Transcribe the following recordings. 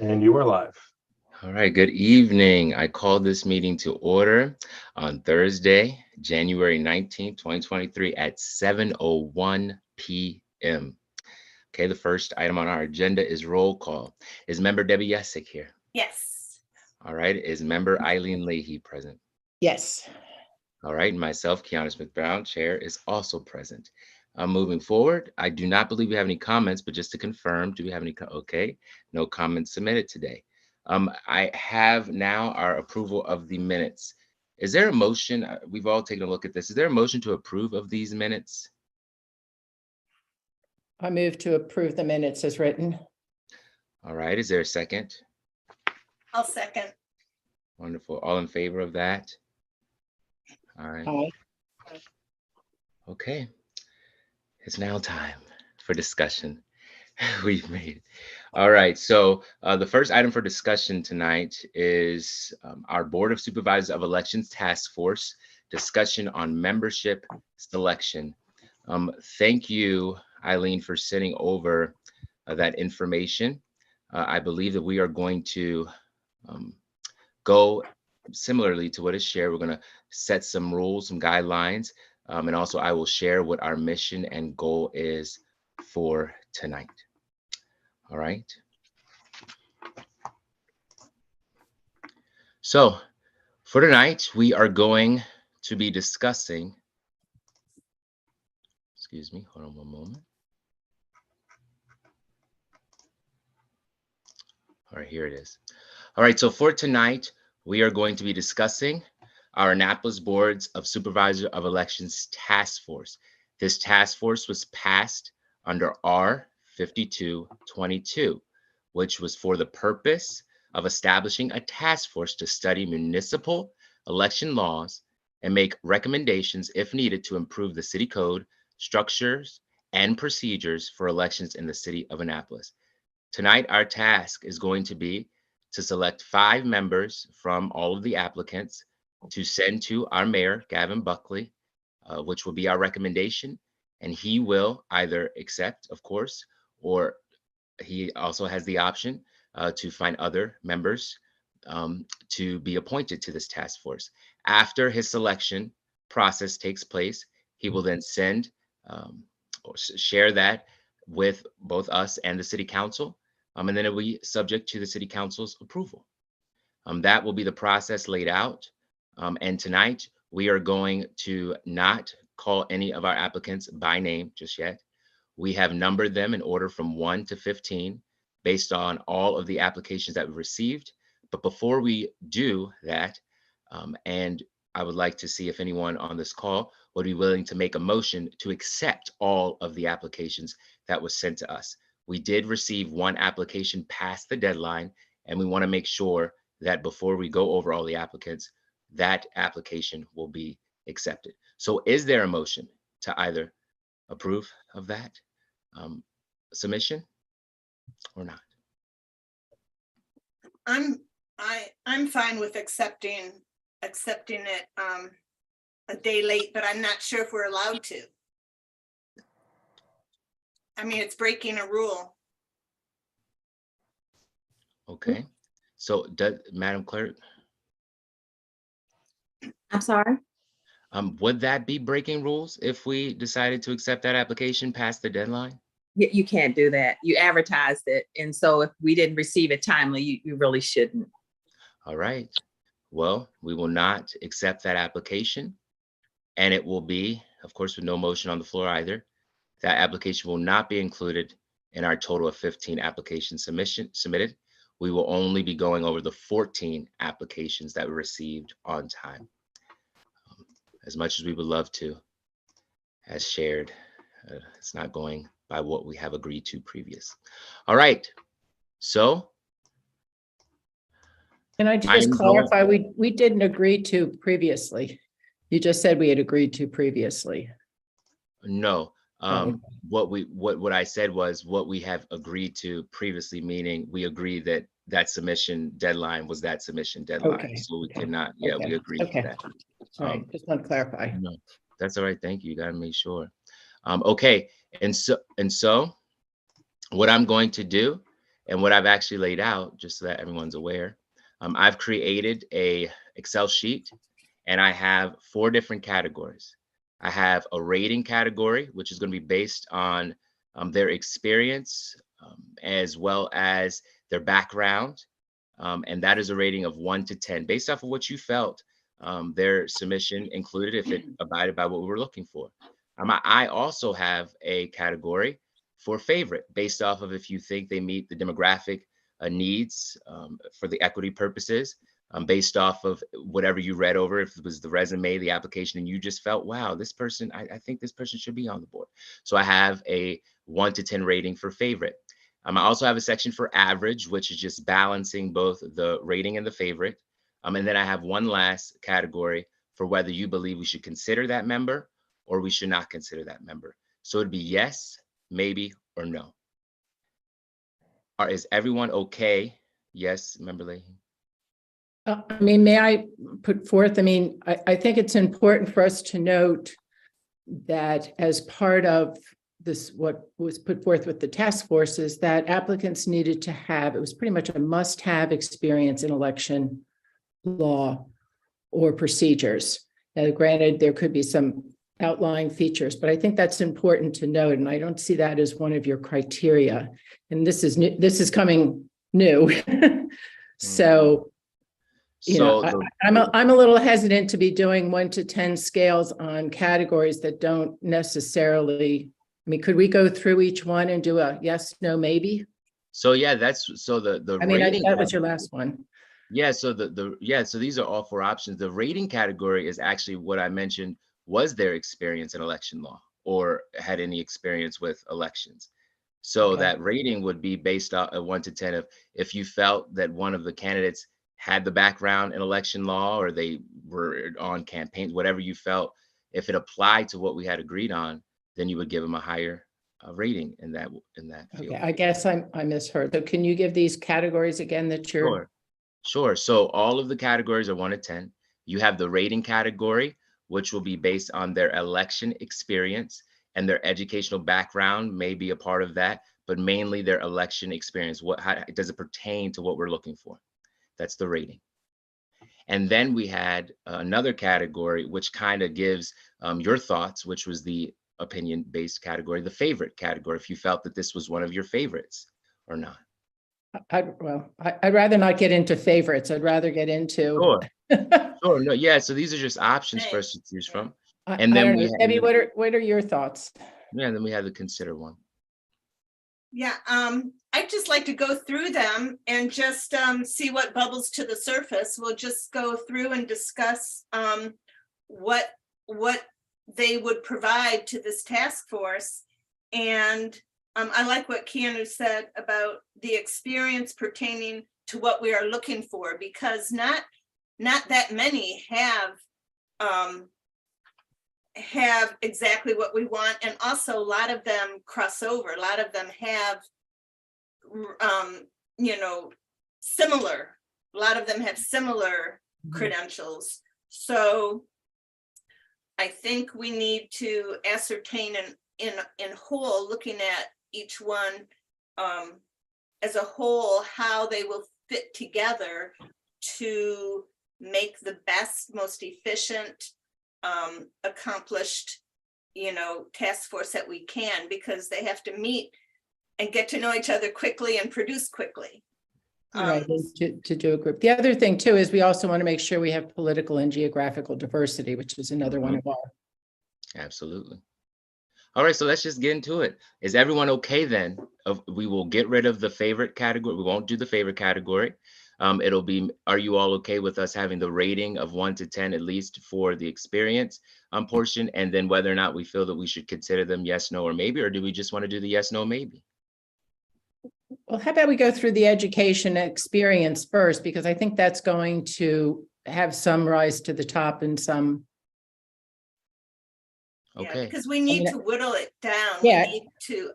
And you are live. All right, good evening. I call this meeting to order on Thursday, January 19th, 2023 at 7:01 p.m. Okay, the first item on our agenda is roll call. Is member Debbie Yesick here? Yes. All right, is member Eileen Leahy present? Yes. All right, and myself, Kiana Smith-Brown, chair, is also present. Moving forward, I do not believe we have any comments, but just to confirm, do we have any? Okay, no comments submitted today. I have now our approval of the minutes. Is there a motion? We've all taken a look at this. Is there a motion to approve of these minutes? I move to approve the minutes as written. All right, is there a second? I'll second. Wonderful. All in favor of that? All right. Aye. Okay. It's now time for discussion. We've made it. All right. So the first item for discussion tonight is our Board of Supervisors of Elections Task Force discussion on membership selection. Thank you, Eileen, for sending over that information. I believe that we are going to go similarly to what is shared. We're going to set some rules, some guidelines, and also I will share what our mission and goal is for tonight. All right. So for tonight, we are going to be discussing, excuse me, hold on one moment. All right, here it is. All right, so for tonight, we are going to be discussing our Annapolis Boards of Supervisors of Elections Task Force. This task force was passed under R 5222, which was for the purpose of establishing a task force to study municipal election laws and make recommendations if needed to improve the city code, structures, and procedures for elections in the city of Annapolis. Tonight, our task is going to be to select 5 members from all of the applicants to send to our mayor, Gavin Buckley, which will be our recommendation. And he will either accept, of course, or he also has the option to find other members to be appointed to this task force. After his selection process takes place, he will then send or share that with both us and the city council. And then it will be subject to the city council's approval. That will be the process laid out. And tonight, we are going to not call any of our applicants by name just yet. We have numbered them in order from 1 to 15 based on all of the applications that we received. But before we do that, and I would like to see if anyone on this call would be willing to make a motion to accept all of the applications that was sent to us. We did receive one application past the deadline, and we want to make sure that before we go over all the applicants, that application will be accepted. So is there a motion to either approve of that submission or not? I'm fine with accepting it a day late, but I'm not sure if we're allowed to. I mean, it's breaking a rule. Okay. So Madam Clerk, I'm sorry. would that be breaking rules if we decided to accept that application past the deadline? You can't do that. You advertised it. And so if we didn't receive it timely, you really shouldn't. All right. Well, we will not accept that application. And it will be, of course, with no motion on the floor either. That application will not be included in our total of 15 applications submitted. We will only be going over the 14 applications that were received on time. As much as we would love to, as shared, it's not going by what we have agreed to previous. All right. So. Can I just clarify, we didn't agree to previously. You just said we had agreed to previously. No. What I said was what we have agreed to previously, meaning we agreed that that submission deadline was that submission deadline. Okay, so we okay, cannot, yeah, okay, we agreed okay. to that. All right, just want to clarify. No, that's all right. Thank you. You gotta make sure. Okay, and so what I'm going to do And what I've actually laid out, just so that everyone's aware, I've created a Excel sheet, and I have 4 different categories. I have a rating category, which is going to be based on their experience, as well as their background. And that is a rating of 1 to 10, based off of what you felt their submission included, if it abided by what we were looking for. I also have a category for favorite, based off of if you think they meet the demographic needs for the equity purposes, based off of whatever you read over, if it was the resume, the application, and you just felt, wow, this person, I think this person should be on the board. So I have a 1 to 10 rating for favorite. I also have a section for average, which is just balancing both the rating and the favorite. And then I have one last category for whether you believe we should consider that member or we should not consider that member. So it'd be yes, maybe, or no. Is everyone okay? Yes, Member Leahy? I mean, may I put forth, I mean, I think it's important for us to note that as part of this, what was put forth with the task force is that applicants needed to have, it was pretty much a must-have experience in election law or procedures. Now, granted, there could be some outlying features, but I think that's important to note, and I don't see that as one of your criteria. And this is new, this is coming new. So, you know, I'm a little hesitant to be doing 1 to 10 scales on categories that don't necessarily, I mean, could we go through each one and do a yes, no, maybe? So yeah, that's so the I mean, I rating think that was your last one. Yeah, so so these are all 4 options. The rating category is actually what I mentioned was their experience in election law or had any experience with elections. So Okay. that rating would be based on a 1 to 10 of if you felt that one of the candidates had the background in election law or they were on campaigns, whatever you felt, if it applied to what we had agreed on, then you would give them a higher rating in that field. Okay, I guess I misheard. So can you give these categories again that you're? Sure. Sure. So all of the categories are 1 to 10. You have the rating category, which will be based on their election experience, and their educational background may be a part of that, but mainly their election experience. How does it pertain to what we're looking for? That's the rating. And then we had another category, which kind of gives your thoughts, which was the opinion-based category, the favorite category, if you felt that this was one of your favorites or not. I'd rather not get into favorites. I'd rather get into. Sure. Sure. No, yeah. So these are just options for us to choose from. And I then don't we know. Debbie, what are your thoughts? yeah, then we had the consider one. Yeah, I'd just like to go through them and just see what bubbles to the surface. We'll just go through and discuss what they would provide to this task force. And I like what Keanu said about the experience pertaining to what we are looking for, because not that many have exactly what we want, and also a lot of them cross over. A lot of them have similar, a lot of them have similar credentials. So I think we need to ascertain in whole, looking at each one as a whole, how they will fit together to make the best, most efficient, accomplished, task force that we can, because they have to meet and get to know each other quickly and produce quickly. Right, to do a group. The other thing too is we also want to make sure we have political and geographical diversity, which is another one of our. Absolutely. All right, so let's just get into it. Is everyone okay then? We will get rid of the favorite category. We won't do the favorite category. It'll be, are you all okay with us having the rating of 1 to 10, at least for the experience portion, and then whether or not we feel that we should consider them yes, no, or maybe, or do we just want to do the yes, no, maybe? Well, how about we go through the education experience first, because I think that's going to have some rise to the top and some. Okay. Yeah, because we need to whittle it down. Yeah. We need to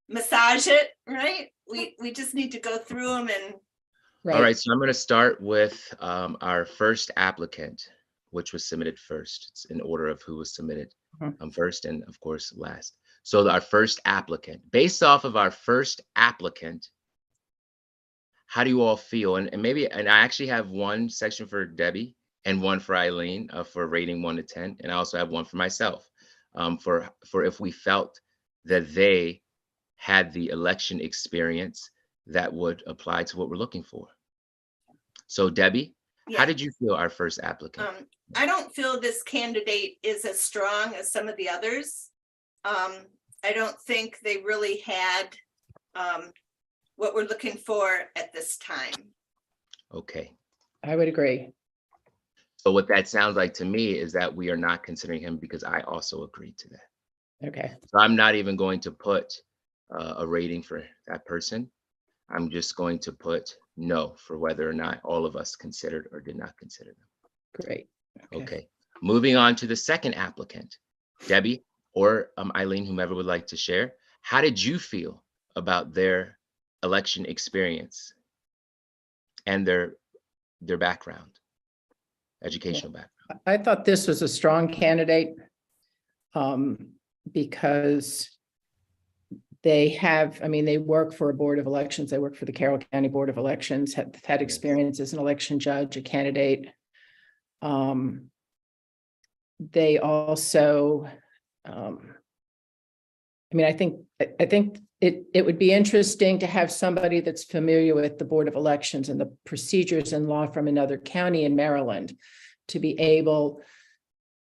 massage it, right? We just need to go through them and. Right. All right, so I'm going to start with our first applicant, which was submitted first. It's in order of who was submitted first and of course last. So our first applicant, based off of our first applicant, how do you all feel? And maybe, and I actually have one section for Debbie and one for Eileen for rating 1 to 10. And I also have one for myself for if we felt that they had the election experience that would apply to what we're looking for. So Debbie, how Yeah. did you feel our first applicant? I don't feel this candidate is as strong as some of the others. I don't think they really had what we're looking for at this time. Okay. I would agree. So what that sounds like to me is that we are not considering him because I also agreed to that. Okay. So I'm not even going to put a rating for that person. I'm just going to put no for whether or not all of us considered or did not consider them. Great. Okay. Moving on to the second applicant, Debbie or Eileen, whomever would like to share. How did you feel about their election experience and their background, educational background? I thought this was a strong candidate because they have, I mean, they work for a board of elections. They work for the Carroll County Board of Elections, have had experience as an election judge, a candidate. They also, I mean, I think it would be interesting to have somebody that's familiar with the Board of Elections and the procedures and law from another county in Maryland to be able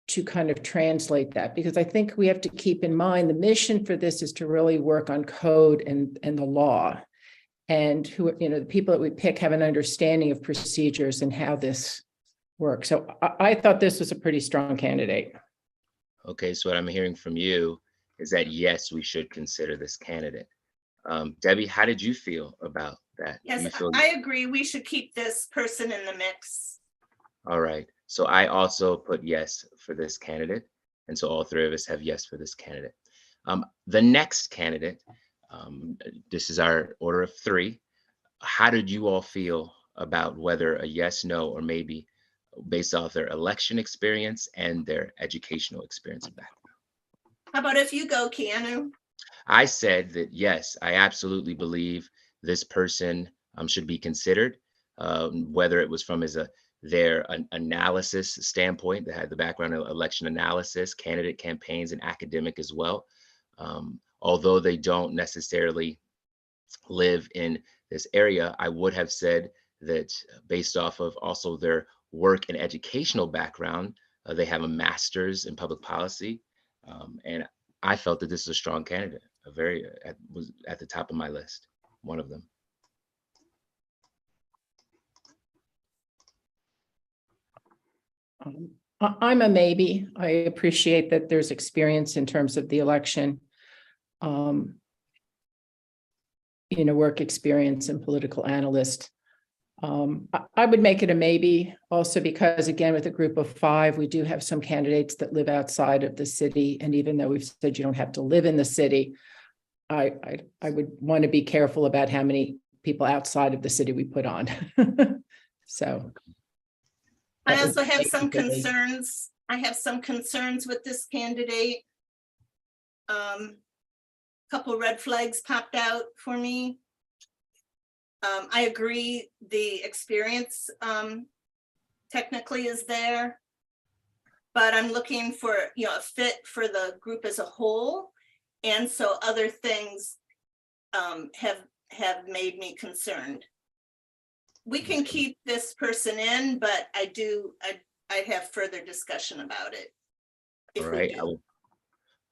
to kind of translate that, because I think we have to keep in mind the mission for this is to really work on code and the law, and who, you know, the people that we pick have an understanding of procedures and how this works. So I thought this was a pretty strong candidate. Okay, so what I'm hearing from you is that yes, we should consider this candidate. Debbie, how did you feel about that? Yes, You feel- I agree. We should keep this person in the mix. All right. So I also put yes for this candidate. And so all three of us have yes for this candidate. The next candidate, this is our order of 3. How did you all feel about whether a yes, no, or maybe based off their election experience and their educational experience and background? How about if you go, Keanu? I said that yes, I absolutely believe this person should be considered, whether it was from their analysis standpoint. They had the background in election analysis, candidate campaigns, and academic as well. Although they don't necessarily live in this area, I would have said that based off of also their work and educational background, they have a master's in public policy. And I felt that this is a strong candidate, was at the top of my list, one of them. I'm a maybe. I appreciate that there's experience in terms of the election, work experience and political analyst. I would make it a maybe also because, again, with a group of 5, we do have some candidates that live outside of the city. And even though we've said you don't have to live in the city, I would want to be careful about how many people outside of the city we put on. So. I also have some concerns. I have some concerns with this candidate. Couple red flags popped out for me. I agree the experience technically is there, but I'm looking for, a fit for the group as a whole. And so other things have made me concerned. We can keep this person in, but I have further discussion about it. All right.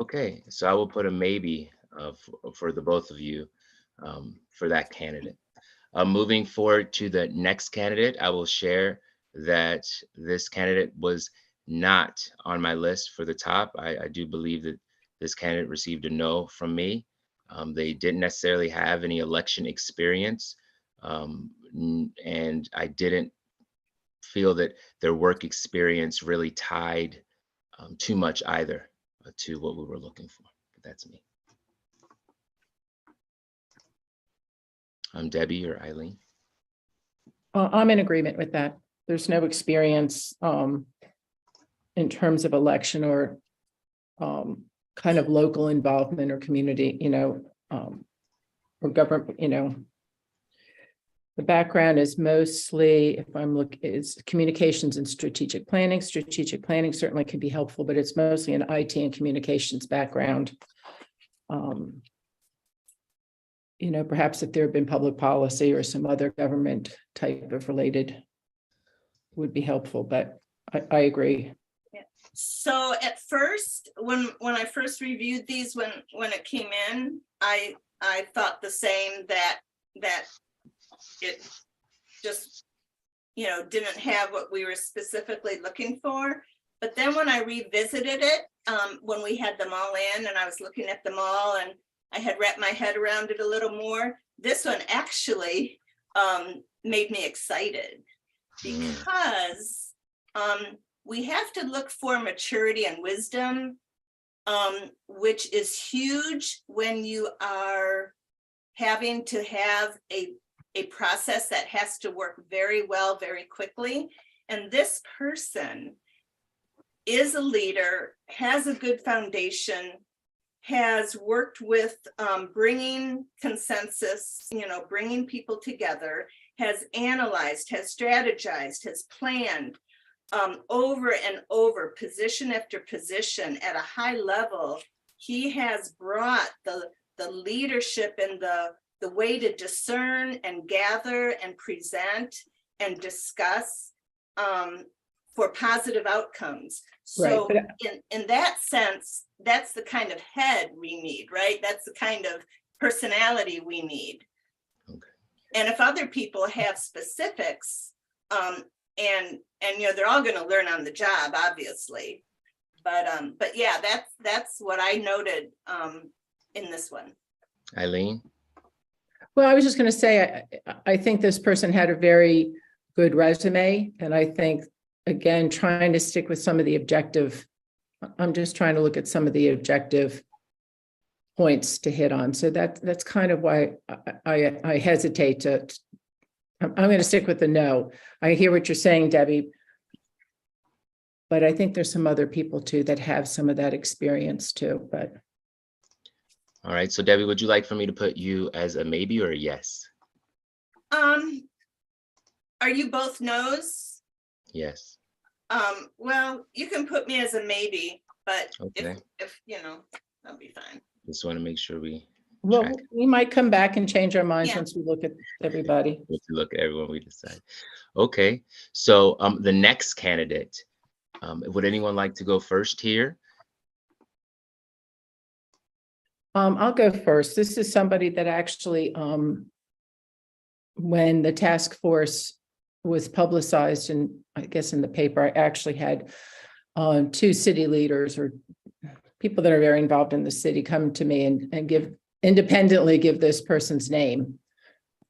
Okay, so I will put a maybe for the both of you for that candidate. Moving forward to the next candidate, I will share that this candidate was not on my list for the top. I do believe that this candidate received a no from me. They didn't necessarily have any election experience, and I didn't feel that their work experience really tied too much either to what we were looking for. But that's me. Debbie or Eileen? I'm in agreement with that. There's no experience in terms of election or kind of local involvement or community, or government, the background is mostly, if I'm looking, is communications and strategic planning. Strategic planning certainly can be helpful, but it's mostly an IT and communications background. Perhaps if there had been public policy or some other government type of related would be helpful, but I agree. So at first, when I first reviewed these, when it came in, I thought the same, that it just, didn't have what we were specifically looking for. But then when I revisited it, when we had them all in and I was looking at them all and I had wrapped my head around it a little more, this one actually made me excited, because we have to look for maturity and wisdom, which is huge when you are having to have a process that has to work very well, very quickly. And this person is a leader, has a good foundation, has worked with bringing consensus, bringing people together, has analyzed, has strategized, has planned over and over, position after position at a high level. He has brought the leadership and the way to discern and gather and present and discuss for positive outcomes. So Right, in that sense, that's the kind of head we need, right? That's the kind of personality we need. Okay. And if other people have specifics, and they're all going to learn on the job, obviously, but yeah, that's what I noted in this one. Eileen? Well, I was just going to say, I think this person had a very good resume, and I think, again, trying to stick with some of the objective, I'm just trying to look at some of the objective points to hit on. So that's kind of why I hesitate to, I'm going to stick with the no. I hear what you're saying, Debbie, but I think there's some other people too that have some of that experience too, but. All right, so Debbie, would you like for me to put you as a maybe or a yes? Are you both no's? Yes. Well, you can put me as a maybe, but Okay. if that'll be fine. Just want to make sure we Well, track. we might come back and change our minds Yeah. once we look at everybody. Let's look at everyone we decide. Okay, so the next candidate, would anyone like to go first here? I'll go first. This is somebody that actually, when the task force was publicized, and I guess in the paper, I actually had two city leaders or people that are very involved in the city come to me and independently give this person's name.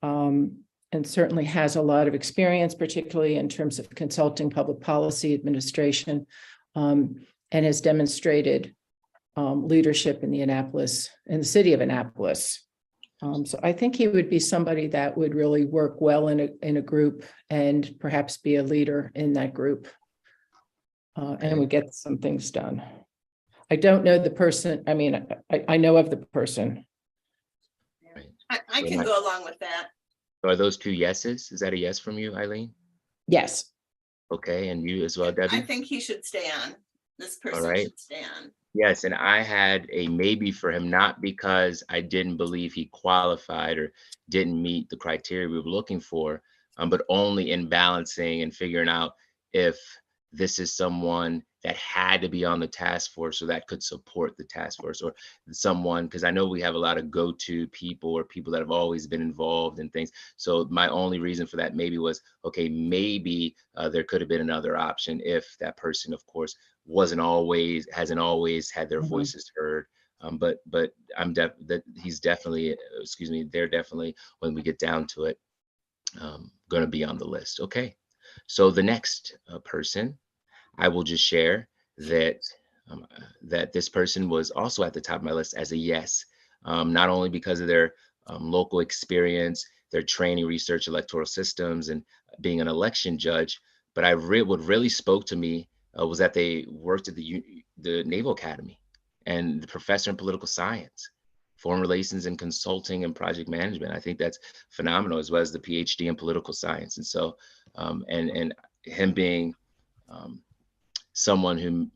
And certainly has a lot of experience, particularly in terms of consulting public policy administration, and has demonstrated leadership in the city of Annapolis. So I think he would be somebody that would really work well in a group and perhaps be a leader in that group, and would get some things done. I don't know the person. I mean, I know of the person. I can go along with that. Are those two yeses? Is that a yes from you, Eileen? Yes. Okay, and you as well, Debbie? I think he should stay on. This person right. should stay on. Yes, and I had a maybe for him, not because I didn't believe he qualified or didn't meet the criteria we were looking for, but only in balancing and figuring out if this is someone that had to be on the task force or that could support the task force, or someone, because I know we have a lot of go-to people or people that have always been involved in things. So my only reason for that maybe was, okay, maybe there could have been another option if that person, of course, hasn't always had their voices heard. But he's definitely, they're definitely, when we get down to it, going to be on the list. Okay, so the next person, I will just share that that this person was also at the top of my list as a yes, not only because of their local experience, their training, research, electoral systems, and being an election judge, but what really spoke to me was that they worked at the Naval Academy, and the professor in political science, foreign relations and consulting and project management. I think that's phenomenal, as well as the PhD in political science. And so, and him being someone who,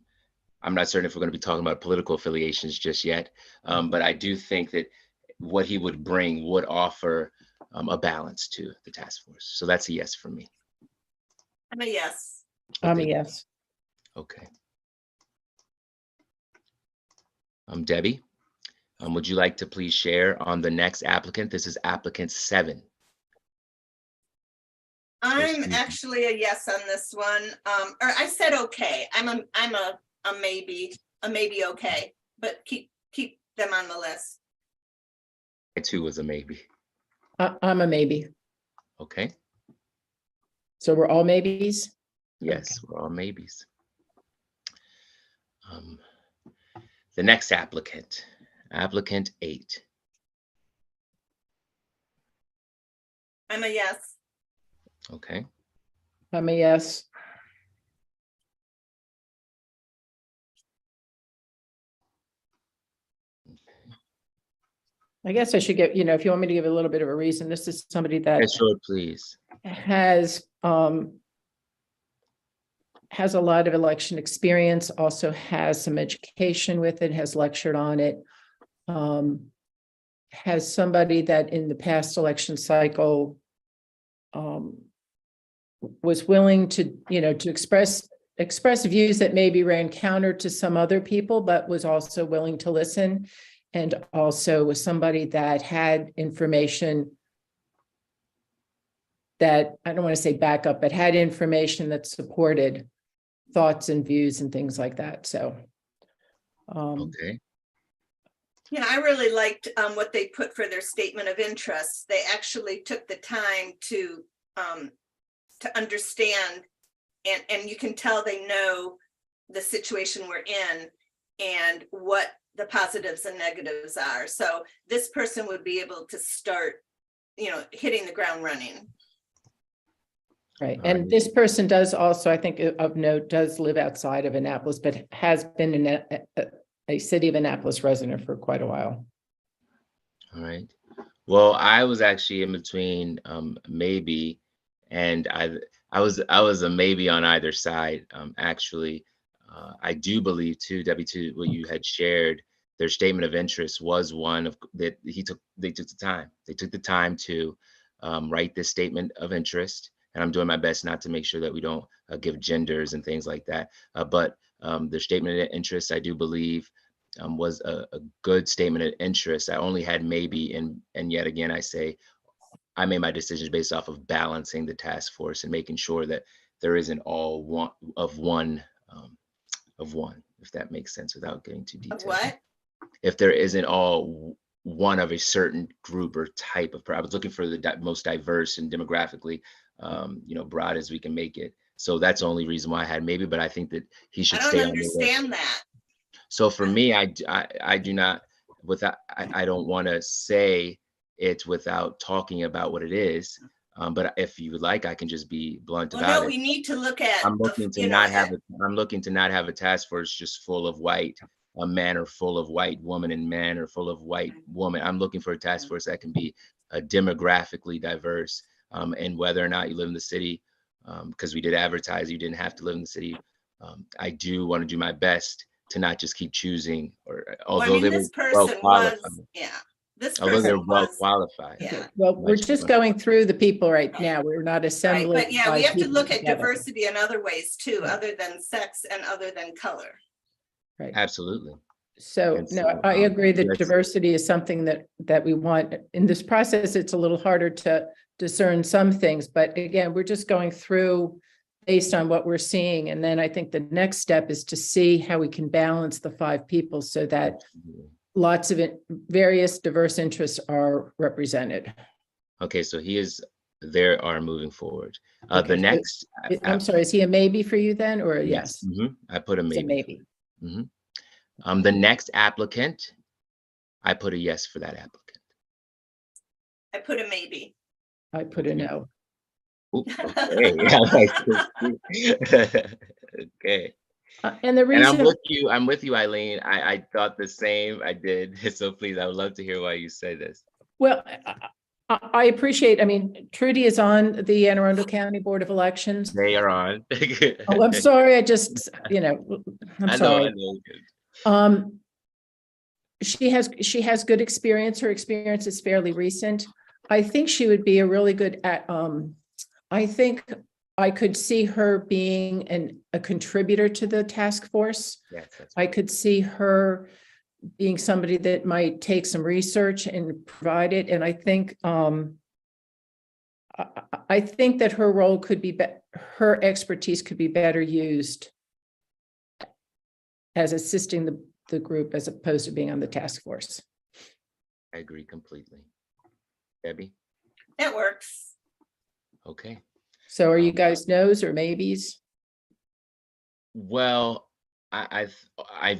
I'm not certain if we're going to be talking about political affiliations just yet, but I do think that what he would bring would offer a balance to the task force. So that's a yes for me. I'm a yes. I'm a yes. Okay. Debbie, would you like to please share on the next applicant? This is applicant 7. I'm actually a yes on this one. Or I said okay. I'm a maybe okay, but keep them on the list. I too was a maybe. I'm a maybe. Okay. So we're all maybes? Yes, we're all maybes. The next applicant, applicant 8. I'm a yes. Okay. I'm a yes. I guess I should get, if you want me to give a little bit of a reason, this is somebody that Yeah, sure, please. has a lot of election experience, also has some education with it, has lectured on it. Has somebody that in the past election cycle was willing to, to express views that maybe ran counter to some other people, but was also willing to listen. And also was somebody that had information that, I don't want to say backup, but had information that supported thoughts and views and things like that. So. Okay. Yeah, I really liked what they put for their statement of interest. They actually took the time to understand, and you can tell they know the situation we're in and what the positives and negatives are. So this person would be able to start, hitting the ground running. Right. And this person does also, I think of note, does live outside of Annapolis, but has been in a city of Annapolis resident for quite a while. All right. Well, I was actually in between maybe, and I was a maybe on either side. Actually, I do believe too, Debbie, too, what you had shared, their statement of interest was one of that they took the time. They took the time to write this statement of interest. And I'm doing my best not to make sure that we don't give genders and things like that. But their statement of interest, I do believe, was a good statement of interest. I only had maybe, and yet again, I say, I made my decisions based off of balancing the task force and making sure that there isn't all one, if that makes sense without getting too detailed. What? If there isn't all one of a certain group or type of, I was looking for the most diverse and demographically, broad as we can make it. So that's the only reason why I had maybe, but I think that he should stay on the list. I don't understand that. So for me, I do not, I don't want to say it without talking about what it is. But if you would like, I can just be blunt about it. We need to look at. I'm looking to not have a task force just full of white men or full of white women and men or full of white woman. I'm looking for a task force that can be demographically diverse, and whether or not you live in the city, because we did advertise you didn't have to live in the city. I do want to do my best to not just keep choosing, although they were well qualified. Although they're well qualified. Yeah. Well, we're just going through the people right now. We're not assembling. Right. But yeah, we have to look at together. diversity in other ways too, other than sex and other than color. Right. Absolutely. So no, I agree that diversity is something that we want. In this process, it's a little harder to discern some things, but again, we're just going through based on what we're seeing. And then I think the next step is to see how we can balance the 5 people so that lots of various diverse interests are represented. Okay, so they are moving forward. Okay, the next, I'm sorry, is he a maybe for you then, or a yes? I put a maybe. It's a maybe. The next applicant, I put a yes for that applicant. I put a maybe. I put a no. Okay. Okay. And the And reason, I'm with you, Eileen. I thought the same. I did. So please, I would love to hear why you say this. well, I appreciate, I mean, Trudy is on the Anne Arundel County Board of Elections. They are on. Oh, I'm sorry, I just, I'm I sorry. know. She has good experience. Her experience is fairly recent. I think she would be a really good at, I think I could see her being a contributor to the task force. Yes, that's I could see her being somebody that might take some research and provide it. And I think I think that her role could be, her expertise could be better used as assisting the group as opposed to being on the task force. I agree completely. Debbie? That works. Okay. So are you guys no's or maybes? Well, I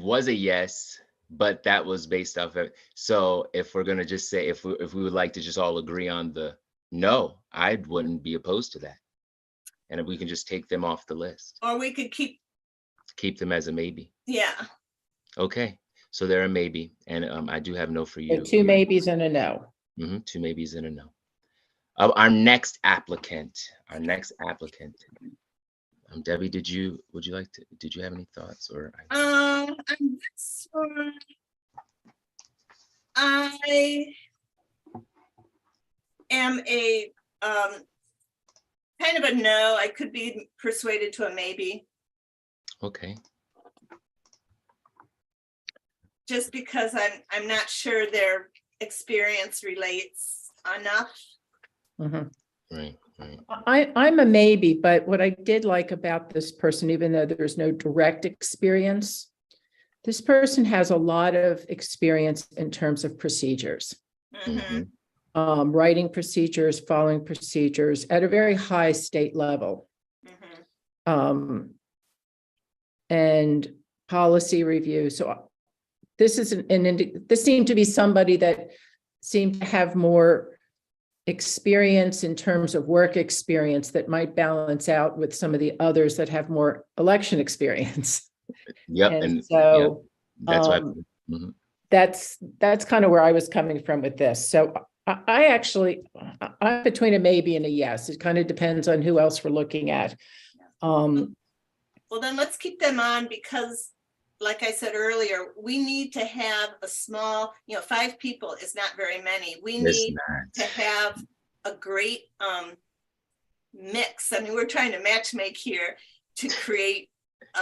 was a yes, but that was based off of, so if we're gonna just say, if we would like to just all agree on the no, I wouldn't be opposed to that. And if we can just take them off the list, Or we could keep them as a maybe. yeah, Okay, so they're a maybe, and I do have no for So you. two maybes and a no. Two maybes and a no. Our next applicant, Debbie, did you have any thoughts or? on this one, I am a kind of a no. I could be persuaded to a maybe, Okay, just because I'm not sure their experience relates enough. Mhm. right. I'm a maybe, but what I did like about this person, even though there's no direct experience, this person has a lot of experience in terms of procedures, Mhm. writing procedures, following procedures at a very high state level. Mhm. And policy review. So this is this seemed to be somebody that seemed to have more experience in terms of work experience that might balance out with some of the others that have more election experience. Yep, And and so that's why. that's kind of where I was coming from with this. So I actually, I'm between a maybe and a yes. It kind of depends on who else we're looking at. Well, then let's keep them on because, like I said earlier, we need to have a small, 5 people is not very many. We need to have a great mix. I mean, we're trying to match make here to create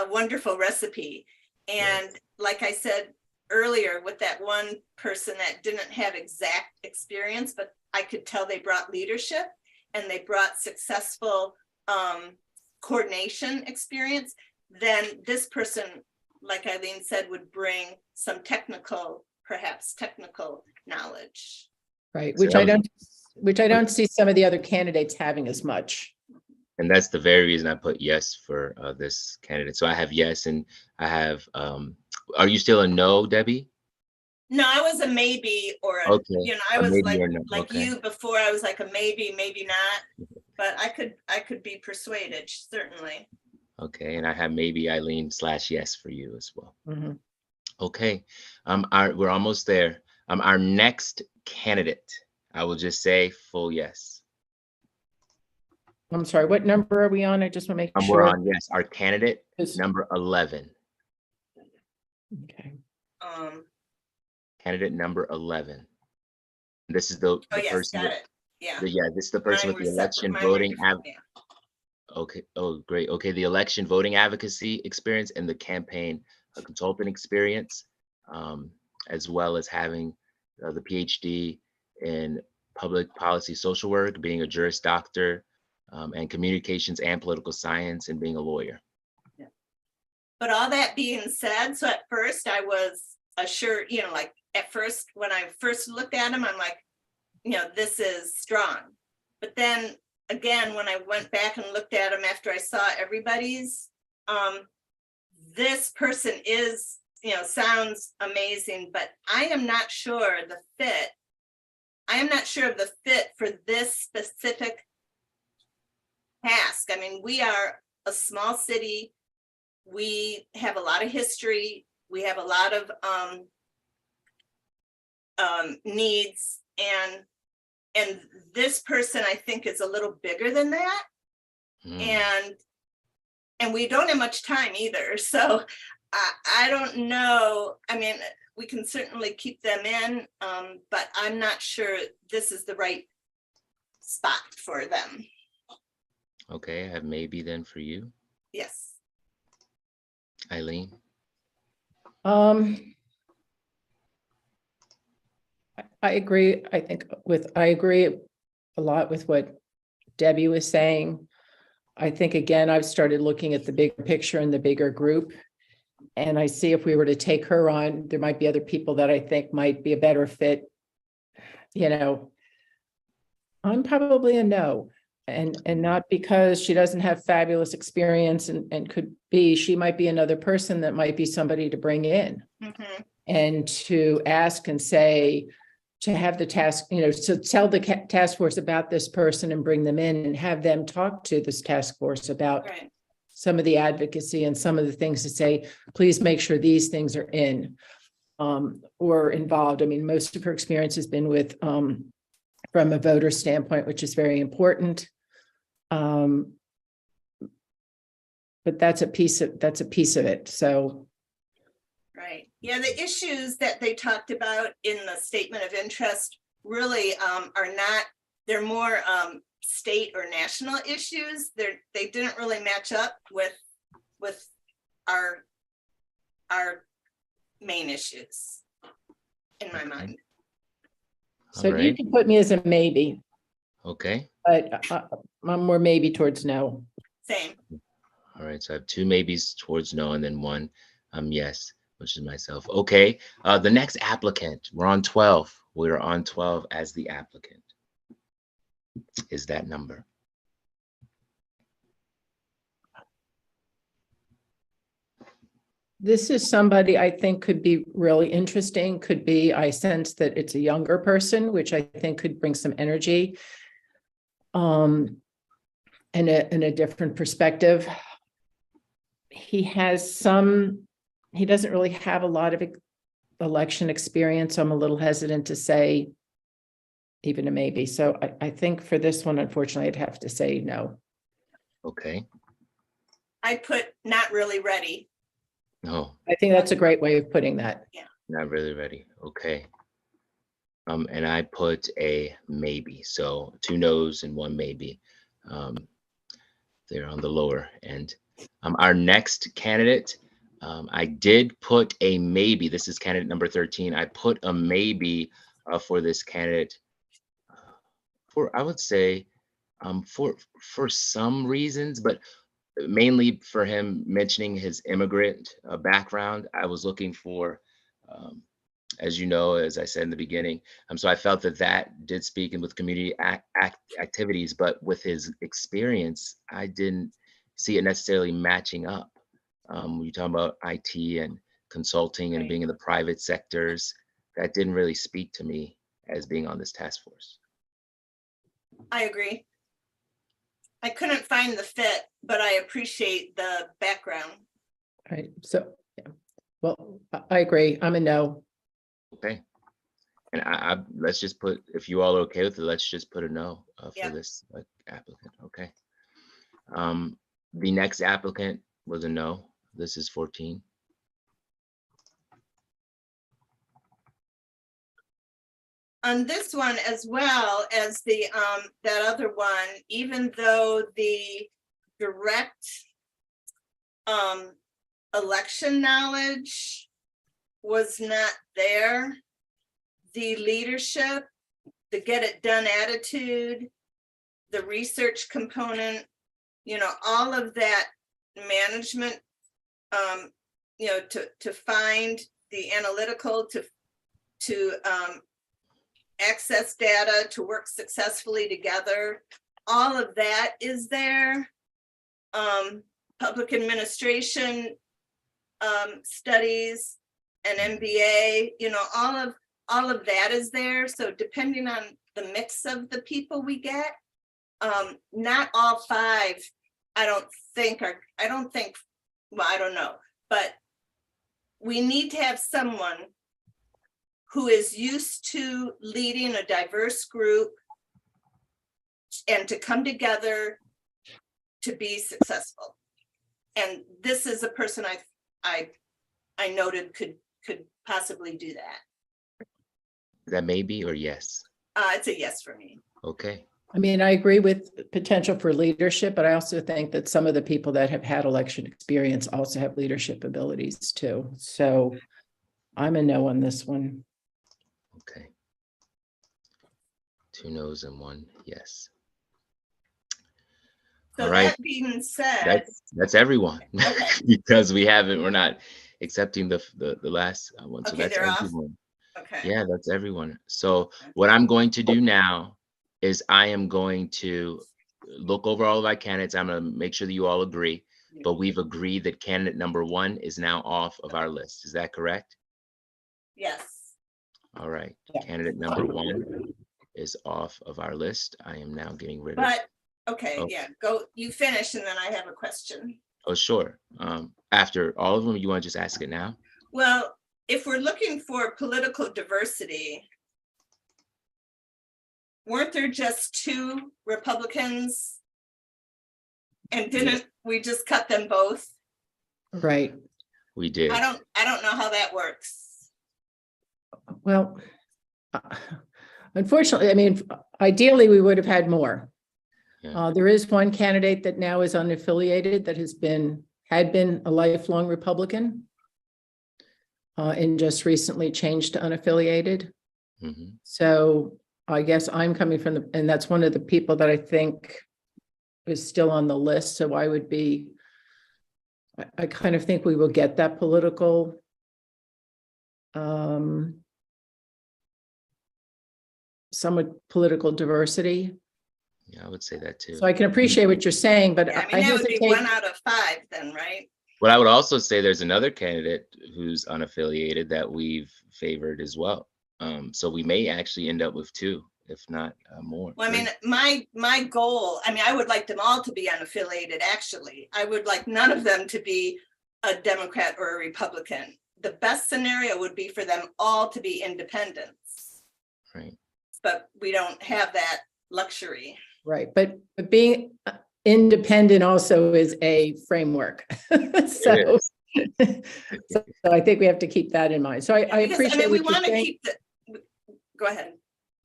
a wonderful recipe. And like I said earlier, with that one person that didn't have exact experience, but I could tell they brought leadership and they brought successful coordination experience, then this person, like Eileen said, would bring some perhaps technical knowledge. Right, So which I don't see some of the other candidates having as much. And that's the very reason I put yes for this candidate. So I have yes, and I have, are you still a no, Debbie? No, I was a maybe or Okay. I A was maybe like or no. like Okay. you before. I was like a maybe, maybe not, but I could be persuaded, certainly. Okay, and I have maybe Eileen / yes for you as well. Mhm. Okay, we're almost there. Our next candidate, I will just say full yes. I'm sorry, what number are we on? I just want to make We're sure. on yes. Our candidate Is- number 11. Okay. Candidate number 11. This is the Yes, person. got it. Yeah. This is the person Mine with the were election separate. Mine were voting. different, yeah. Okay. Oh, great. Okay. The election voting advocacy experience and the campaign consultant experience, as well as having the PhD in public policy social work, being a Juris Doctor, and communications and political science, and being a lawyer. Yeah. But all that being said, so at first I was assured, like at first, when I first looked at him, I'm like, this is strong. But then again, when I went back and looked at him after I saw everybody's, this person is, sounds amazing, but I am not sure the fit. I am not sure of the fit for this specific task. I mean, we are a small city. we have a lot of history. We have a lot of needs, and this person, I think, is a little bigger than that. Hmm. And we don't have much time either. So I don't know. I mean, we can certainly keep them in, but I'm not sure this is the right spot for them. Okay, I have maybe then for you, Yes. Eileen. Um, I agree. I agree a lot with what Debbie was saying. I think, again, I've started looking at the bigger picture and the bigger group. And I see if we were to take her on, there might be other people that I think might be a better fit. I'm probably a no. And not because she doesn't have fabulous experience and could be, she might be another person that might be somebody to bring in. Mhm. And to ask and say, to have the task, to tell the task force about this person and bring them in and have them talk to this task force about Right. some of the advocacy and some of the things to say, please make sure these things are in or involved. I mean, most of her experience has been with from a voter standpoint, which is very important. But that's a piece of it. So Right. Yeah, the issues that they talked about in the statement of interest really are not, they're more state or national issues. They didn't really match up with our main issues in my mind. So All you right. can put me as a maybe, Okay. but I'm more maybe towards no. Same. All right. So I have two maybes towards no, and then one yes, which is myself. Okay. The next applicant, we're on 12. We're on 12 as the applicant. Is that number? This is somebody I think could be really interesting, I sense that it's a younger person, which I think could bring some energy. And a different perspective. He doesn't really have a lot of election experience. So I'm a little hesitant to say even a maybe. So I think for this one, unfortunately, I'd have to say no. Okay. I put not really ready. No, I think that's a great way of putting that. not really ready. Okay. And I put a maybe. So two no's and one maybe. They're on the lower end. Our next candidate, I did put a maybe. This is candidate number 13. I put a maybe for this candidate for, I would say, for some reasons, but mainly for him mentioning his immigrant background. I was looking for, um, as you know, as I said in the beginning. So I felt that that did speak in with community activities, but with his experience, I didn't see it necessarily matching up. When you talk about IT and consulting and Right. being in the private sectors, that didn't really speak to me as being on this task force. I agree. I couldn't find the fit, but I appreciate the background. Right. So, yeah. Well, I agree. I'm a no. Okay. And let's just put, if you all are okay with it, let's just put a no for Yeah. this applicant. Okay. The next applicant was a no. This is 14. On this one, as well as the that other one, even though the direct election knowledge was not there, the leadership, the get it done attitude, the research component, all of that management, to find the analytical, to access data, to work successfully together, all of that is there. Public administration studies, an MBA, all of that is there. So depending on the mix of the people we get, not all five, I don't think well, I don't know, but we need to have someone who is used to leading a diverse group and to come together to be successful. And this is a person I noted could possibly do that. That may be or yes. It's a yes for me. Okay. I mean, I agree with potential for leadership, but I also think that some of the people that have had election experience also have leadership abilities too. So I'm a no on this one. Okay. 2 no's and 1 yes. So All right. that being said, That's everyone. Okay. Because we're not accepting the last one. So Okay, that's they're off. everyone. okay. Yeah, that's everyone. So what I'm going to do now is I am going to look over all of our candidates. I'm going to make sure that you all agree, but we've agreed that candidate number 1 is now off of our list. Is that correct? Yes. All right. Yeah. Candidate number 1 is off of our list. I am now getting rid of. But, okay, Oh. yeah, go, you finish and then I have a question. Oh, sure. After all of them, you want to just ask it now? Well, if we're looking for political diversity, weren't there just 2 Republicans? And didn't we just cut them both? Right. We did. I don't know how that works. Well, unfortunately, I mean, ideally, we would have had more. Yeah. There is one candidate that now is unaffiliated that had been a lifelong Republican and just recently changed to unaffiliated. Mhm. So I guess I'm coming from and that's one of the people that I think is still on the list. So I kind of think we will get that political somewhat political diversity. Yeah, I would say that too. So I can appreciate what you're saying, but Yeah, I I mean, that would be hesitate. 1 out of 5 then, right? But I would also say there's another candidate who's unaffiliated that we've favored as well. So we may actually end up with 2, if not more. Well, I mean, my goal, I mean, I would like them all to be unaffiliated, actually. I would like none of them to be a Democrat or a Republican. The best scenario would be for them all to be independents. Right. But we don't have that luxury. Right, but being independent also is a framework. So, so I think we have to keep that in mind. So I Because, appreciate we what you're want to saying. keep go ahead.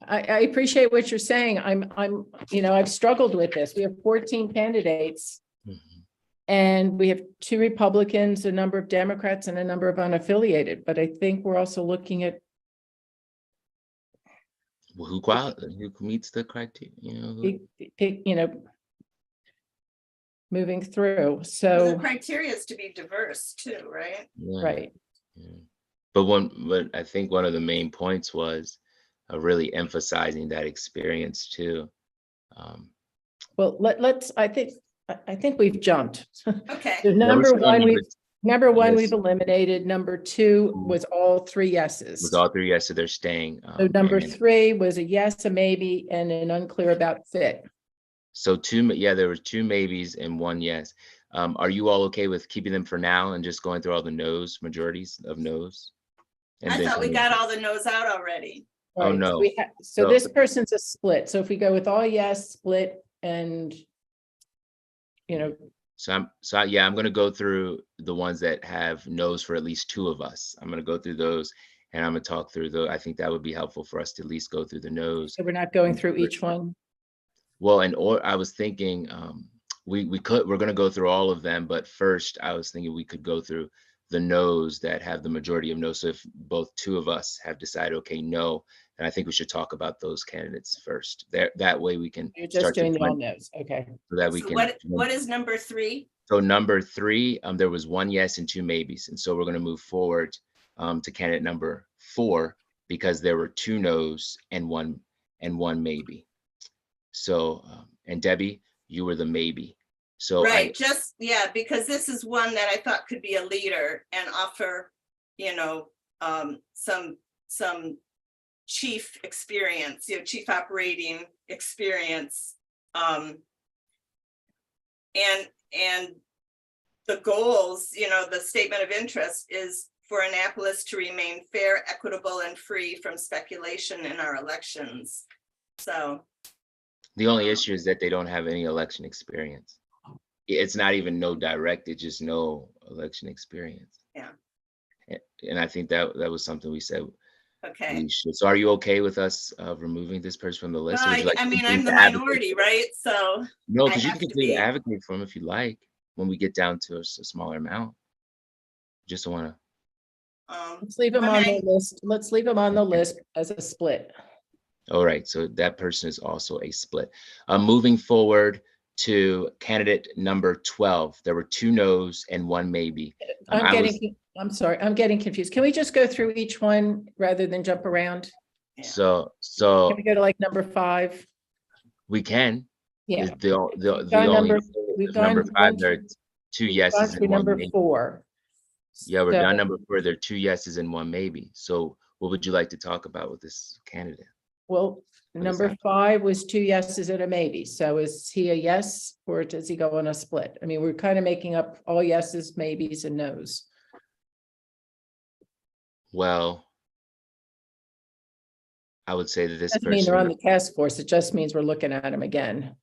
I appreciate what you're saying. I've struggled with this. We have 14 candidates Mhm. and we have 2 Republicans, a number of Democrats and a number of unaffiliated, but I think we're also looking at Well, who meets the criteria? moving through. Well, the So, criteria is to be diverse too, right? Yeah. right. Yeah. But I think one of the main points was really emphasizing that experience too. Well, I think we've jumped. Okay. So Yeah, we're number still on one, number one, yes. we've eliminated. Number 2 was all 3 yeses. With all 3 yes, so they're staying. So number and 3 was a yes, a maybe, and an unclear about fit. so 2, there were 2 maybes and 1 yes. Are you all okay with keeping them for now and just going through all the no's, majorities of no's? And I then thought we coming- got all the no's out already. Oh, Right, no. So So- this person's a split. So if we go with all yes, split, and So I'm going to go through the ones that have no's for at least 2 of us. I'm going to go through those and I'm going to talk through those. I think that would be helpful for us to at least go through the no's. so we're not going through each one. Well, or I was thinking we're going to go through all of them, but first I was thinking we could go through the no's that have the majority of no's. So if both 2 of us have decided, okay, no, then I think we should talk about those candidates first. That way we can You're just start to doing the all blend no's. Okay. so that we So can. what is number 3? So number 3, there was 1 yes and 2 maybes. And so we're going to move forward to candidate number 4 because there were 2 no's and one maybe. So, and Debbie, you were the maybe. So Right, because this is one that I thought could be a leader and offer, some chief experience, chief operating experience. And the goals, the statement of interest is for Annapolis to remain fair, equitable, and free from speculation in our elections. So The only issue is that they don't have any election experience. It's not even no direct, it's just no election experience. Yeah. And I think that was something we said okay. we should. So are you okay with us removing this person from the list? Well, Or would you like to I'm continue the to advocate minority, for him? right? So No, I because you have can to continue to be. advocate for him if you like, when we get down to a smaller amount. Just don't want to. Let's leave him on the list. Let's leave him on the list as a split. All right, so that person is also a split. Moving forward to candidate number 12, there were 2 no's and 1 maybe. I'm sorry, I'm getting confused. Can we just go through each one rather than jump around? Yeah. So Can we go to like number 5? we can. Yeah. The gone only we've number gone 5, there are 2 gone yeses through and 1 number maybe. 4. Yeah, we're So- done number 4. There are 2 yeses and 1 maybe. So what would you like to talk about with this candidate? Well, is number that? 5 was 2 yeses and a maybe. So is he a yes or does he go on a split? I mean, we're kind of making up all yeses, maybes, and nos. Well, I would say that this Doesn't mean they're on person. the task force. It just means we're looking at them again.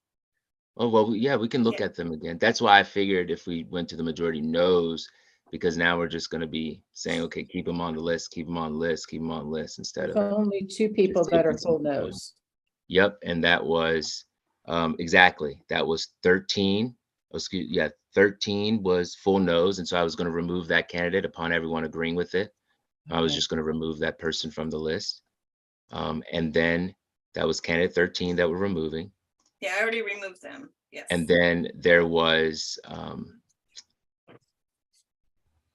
Oh, well, yeah, we can look Yeah. at them again. That's why I figured if we went to the majority no's, because now we're just going to be saying, okay, keep them on the list, keep them on the list, keep them on the list instead There's of. only 2 people that are taking full some time. nos. Yep, and that was exactly, that was 13. 13 was full no's, and so I was going to remove that candidate upon everyone agreeing with it. I was Okay. just going to remove that person from the list. And then that was candidate 13 that we're removing. Yeah, I already removed them. Yes. And then there was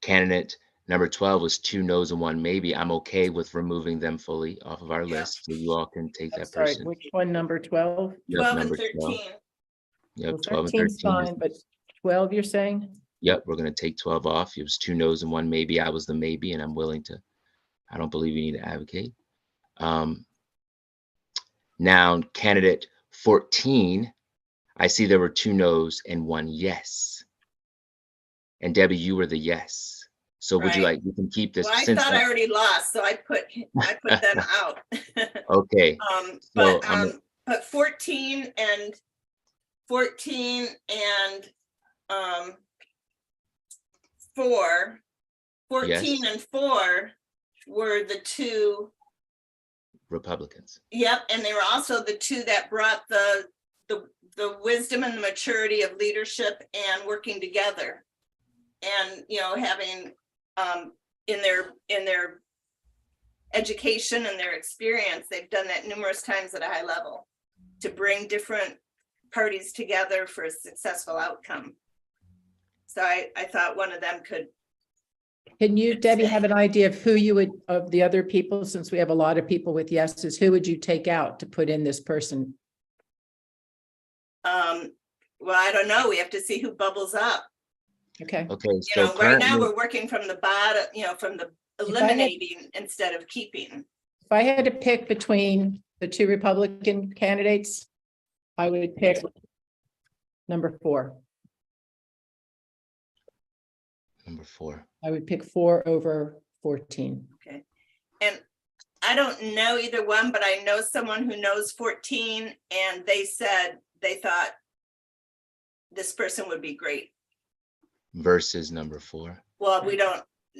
candidate number 12 was 2 no's and 1 maybe. I'm okay with removing them fully off of our Yeah. list, so you all can take I'm that sorry, person. which one, number 12? Yep, 12 and number 13. 12. Yep, Well, 12 and 13's 13 is. fine, but 12 you're saying? Yep, we're gonna take 12 off. It was 2 no's and 1 maybe. I was the maybe, and I'm willing to. I don't believe you need to advocate. Now, candidate 14, I see there were 2 no's and 1 yes. And Debbie, you were the yes. So would you Right. like, we can keep this Well, I since thought I already lost, so I put them out. okay. So But 14 and 4 14 Yes. and 4 were the 2. Republicans. Yep, and they were also the 2 that brought the wisdom and the maturity of leadership and working together, and having in their education and their experience, they've done that numerous times at a high level to bring different parties together for a successful outcome. So I thought one of them could. Can you, Debbie, have an idea of who you would, of the other people, since we have a lot of people with yeses, who would you take out to put in this person? Well, I don't know. We have to see who bubbles up. Okay, Okay, so Right now currently, we're working from the bottom, from the eliminating instead of keeping. if I had to pick between the 2 Republican candidates, I would pick number 4. number 4. I would pick 4 over 14. Okay. And I don't know either one, but I know someone who knows 14, and they said they thought this person would be great. Versus number 4. Well,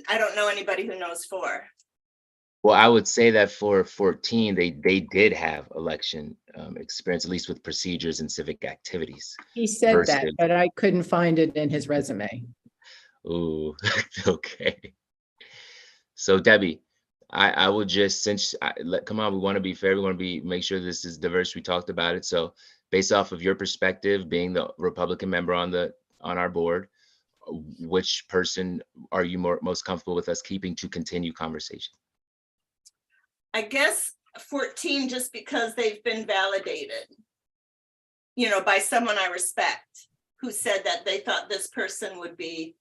I don't know anybody who knows 4. Well, I would say that for 14, they did have election experience, at least with procedures and civic activities. He said that, Versus- but I couldn't find it in his resume. Ooh, okay. So Debbie, I will just, come on, we want to be fair. We want to make sure this is diverse. We talked about it. So based off of your perspective, being the Republican member on our board, which person are you most comfortable with us keeping to continue conversation? I guess 14, just because they've been validated, by someone I respect, who said that they thought this person would be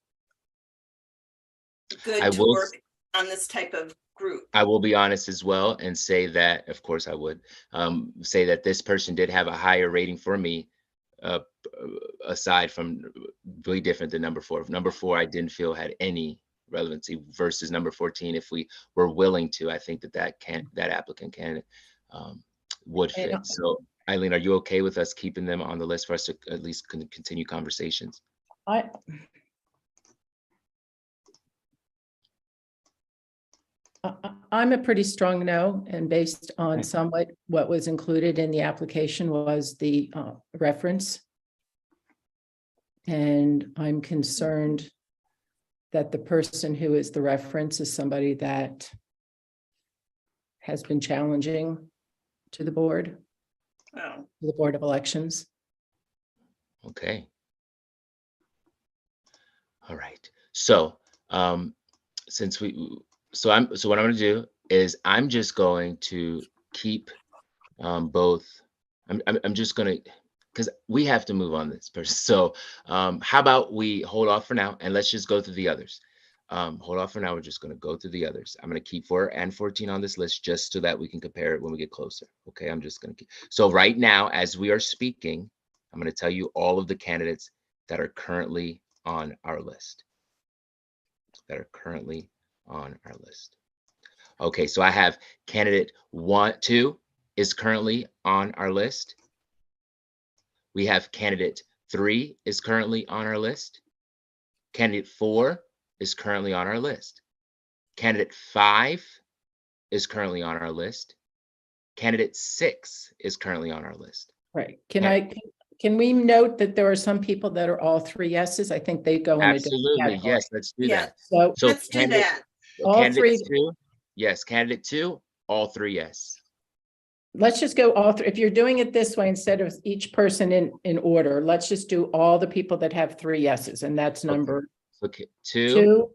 good to work on this type of group. I will be honest as well and say that, of course I would, say that this person did have a higher rating for me uh, aside from really different than number 4. Number 4, I didn't feel had any relevancy versus number 14. If we were willing to, I think that applicant candidate would And fit. So Eileen, are you okay with us keeping them on the list for us to at least continue conversations? I, I'm a pretty strong no, and based on somewhat what was included in the application was the reference. And I'm concerned that the person who is the reference is somebody that has been challenging to the board, Oh, to the Board of Elections. Okay. All right. So since what I'm going to do is I'm just going to keep both. I'm just going to, because we have to move on this person. So how about we hold off for now and let's just go through the others. Hold off for now. We're just going to go through the others. I'm going to keep 4 and 14 on this list just so that we can compare it when we get closer. Okay. I'm just going to keep. So right now, as we are speaking, I'm going to tell you all of the candidates that are currently on our list. Okay, so I have candidate 2 is currently on our list. We have candidate 3 is currently on our list. Candidate 4 is currently on our list. Candidate 5 is currently on our list. Candidate 6 is currently on our list. Right. Can we note that there are some people that are all 3 yeses? I think they go in a different Absolutely, category. yes, let's do yeah, that. So So let's do that. all candidate 3, 2, yes, candidate 2, all 3 yes. let's just go all 3. If you're doing it this way, instead of each person in order, let's just do all the people that have 3 yeses, and that's number Okay, 2. 2,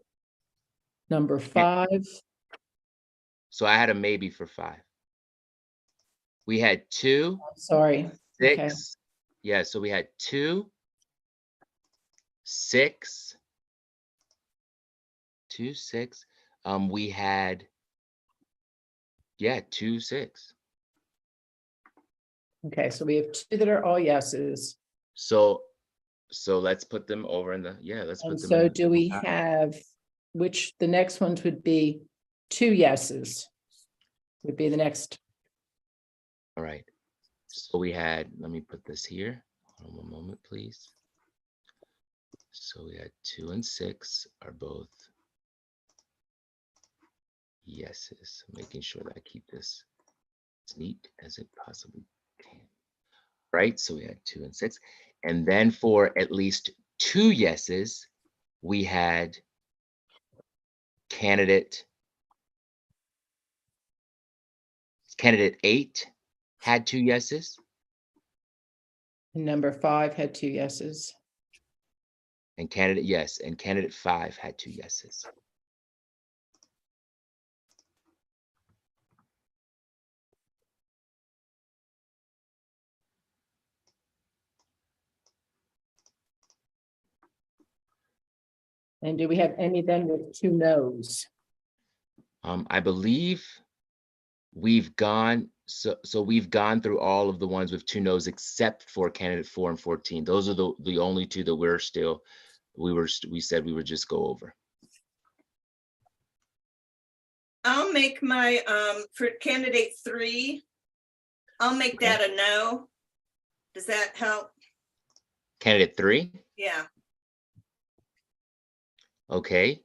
number 5. So I had a maybe for 5. We had 2, Sorry. 6. Okay. Yeah, so we had 2, 6, 2, 6. We had, 2, 6. Okay, so we have 2 that are all yeses. So let's put them over in the, let's And put them so in. do we have, which the next ones would be 2 yeses would be the next. All right. So we had, let me put this here. Hold on one moment, please. So we had 2 and 6 are both yeses. Making sure that I keep this as neat as it possibly can. Right, so we had 2 and 6. And then for at least 2 yeses, we had candidate 8 had 2 yeses. And number 5 had 2 yeses. And candidate 5 had 2 yeses. And do we have any then with 2 no's? I believe we've gone, so we've gone through all of the ones with 2 no's except for candidate 4 and 14. Those are the only 2 that we said we would just go over. I'll make my, for candidate 3, I'll make that a no. Does that help? Candidate 3, Yeah, okay.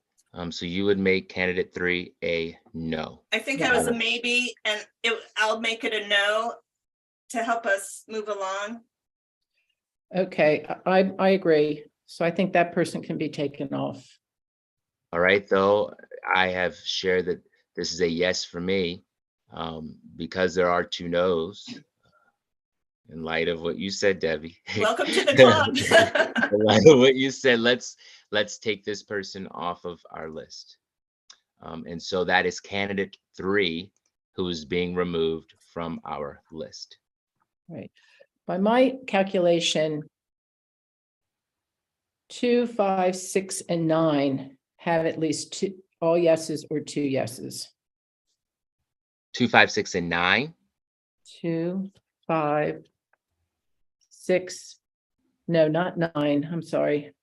So you would make candidate 3 a no. I think I was a maybe, and I'll make it a no to help us move along. Okay, I agree. So I think that person can be taken off. All right, though, I have shared that this is a yes for me, because there are 2 no's. In light of what you said, Debbie. Welcome to the club. In light of what you said, let's take this person off of our list. And so that is candidate 3 who is being removed from our list. Right. By my calculation, 2, 5, 6, and 9 have at least 2, all yeses or 2 yeses. 2, 5, 6, and 9. 2, 5, 6, No, not 9. I'm sorry.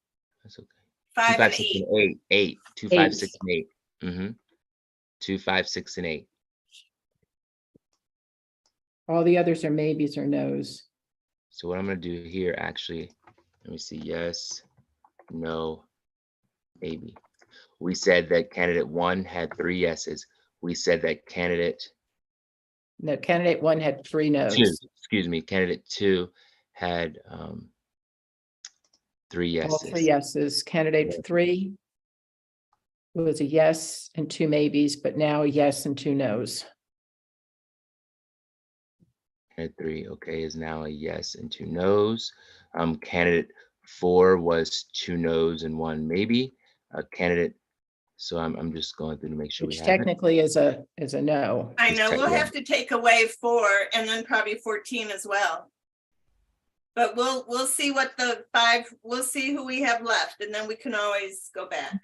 That's okay. 5 Two, and five, six, 8. and 8. 8. 2, 5, 6, and 8. 2, 5, 6, and 8. All the others are maybes or nos. So what I'm gonna do here, actually, let me see. Yes, no, maybe. We said that candidate 1 had 3 yeses. We said that candidate No, candidate 1 had 3 2, nos. excuse me, candidate 2 had 3 All 3 yeses. yeses. Candidate 3 was a yes and 2 maybes, but now a yes and 2 nos. Candidate 3, okay, is now a yes and 2 nos. Candidate 4 was 2 nos and 1 maybe. Candidate, so I'm just going through to make sure we Which have it. technically is a no. I It's know, we'll yeah. have to take away 4 and then probably 14 as well. But we'll see what the 5, we'll see who we have left, and then we can always go back.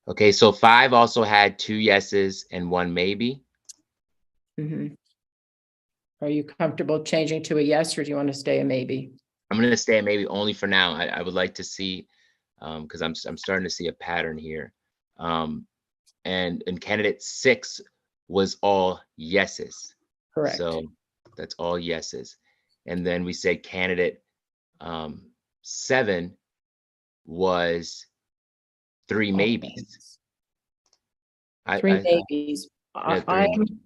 Okay, so 5 also had 2 yeses and 1 maybe. Mhm. Are you comfortable changing to a yes, or do you want to stay a maybe? I'm gonna stay at maybe only for now. I would like to see, because I'm starting to see a pattern here. And candidate 6 was all yeses. Correct. So that's all yeses. And then we said candidate 7 was 3 All maybes. maybes. 3 maybes. Yeah, 3.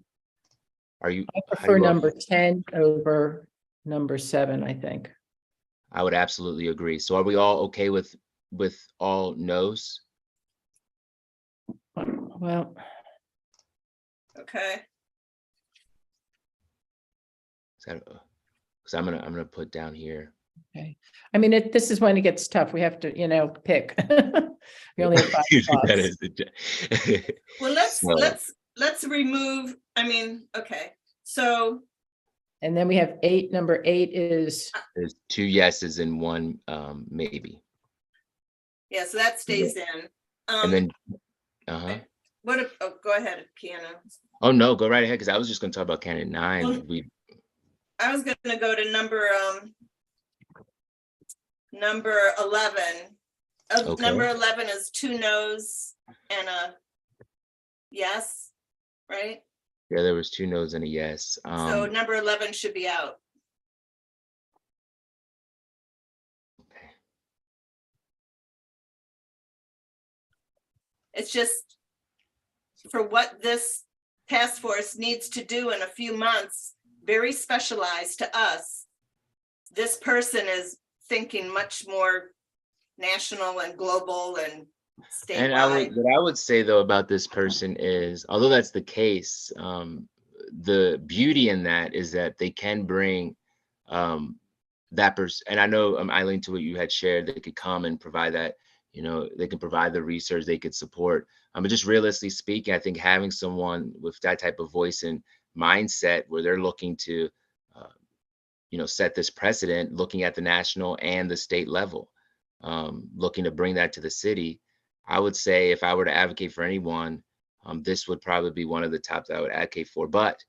Are you? I how do prefer you all- number 10 over number 7, I think. I would absolutely agree. So are we all okay with all no's? Well, Okay, Because I'm gonna put down here. okay. I mean, this is when it gets tough. We have to, pick. We only have 5 That spots. is the well, let's remove, I mean, okay, so And then we have 8. Number 8 is, there's 2 yeses and 1 maybe. yeah, so that stays in. And then What if, oh, go ahead, Piano. oh no, go right ahead, because I was just gonna talk about candidate 9. Well, I was gonna go to number 11. Okay. Number 11 is 2 no's and a yes, right? Yeah, there was 2 no's and a yes. So number 11 should be out. Okay. It's just for what this task force needs to do in a few months, very specialized to us. This person is thinking much more national and global and And statewide. what I would say though about this person is, although that's the case, the beauty in that is that they can bring that person. And I know, Eileen, to what you had shared, they could come and provide that. They can provide the research, they could support. But just realistically speaking, I think having someone with that type of voice and mindset where they're looking to, set this precedent, looking at the national and the state level, looking to bring that to the city. I would say if I were to advocate for anyone, this would probably be one of the top that I would advocate for. But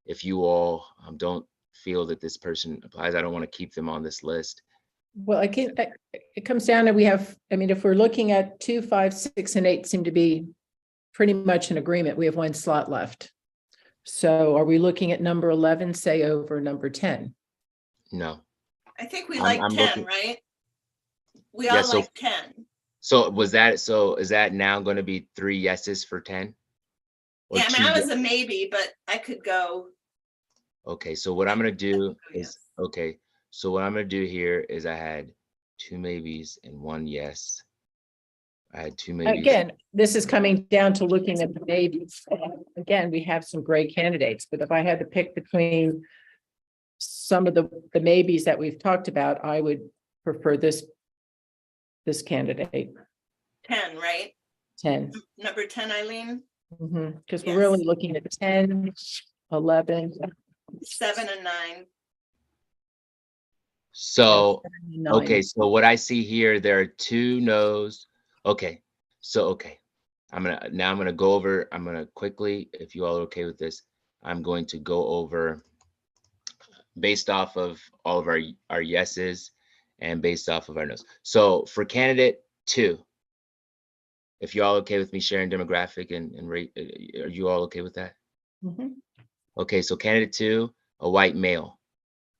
if you all don't feel that this person applies, I don't want to keep them on this list. well, it comes down to if we're looking at 2, 5, 6, and 8 seem to be pretty much in agreement. We have 1 slot left. So are we looking at number 11, say, over number 10? No. I think we I'm like 10, looking- right? We Yeah, all so- like 10. So is that now going to be 3 yeses for 10? Or Yeah, I mean, 2 I was a maybe, but I could go. Okay, so what I'm gonna do Yes. is, okay, so what I'm gonna do here is I had 2 maybes and 1 yes. I had 2 maybes. Again, this is coming down to looking at the maybes. Again, we have some great candidates, but if I had to pick between some of the maybes that we've talked about, I would prefer this candidate, 10, right? 10. Number 10, Eileen, Because Yes. we're really looking at 10, 11. 7 and 9. So, 9. okay, so what I see here, there are 2 no's. Okay, so, okay. I'm gonna go over, I'm gonna quickly, if you all are okay with this, I'm going to go over based off of all of our yeses and based off of our notes. So for candidate 2, if y'all okay with me sharing demographic and rate, are you all okay with that? Mhm. Okay, so candidate 2, a white male.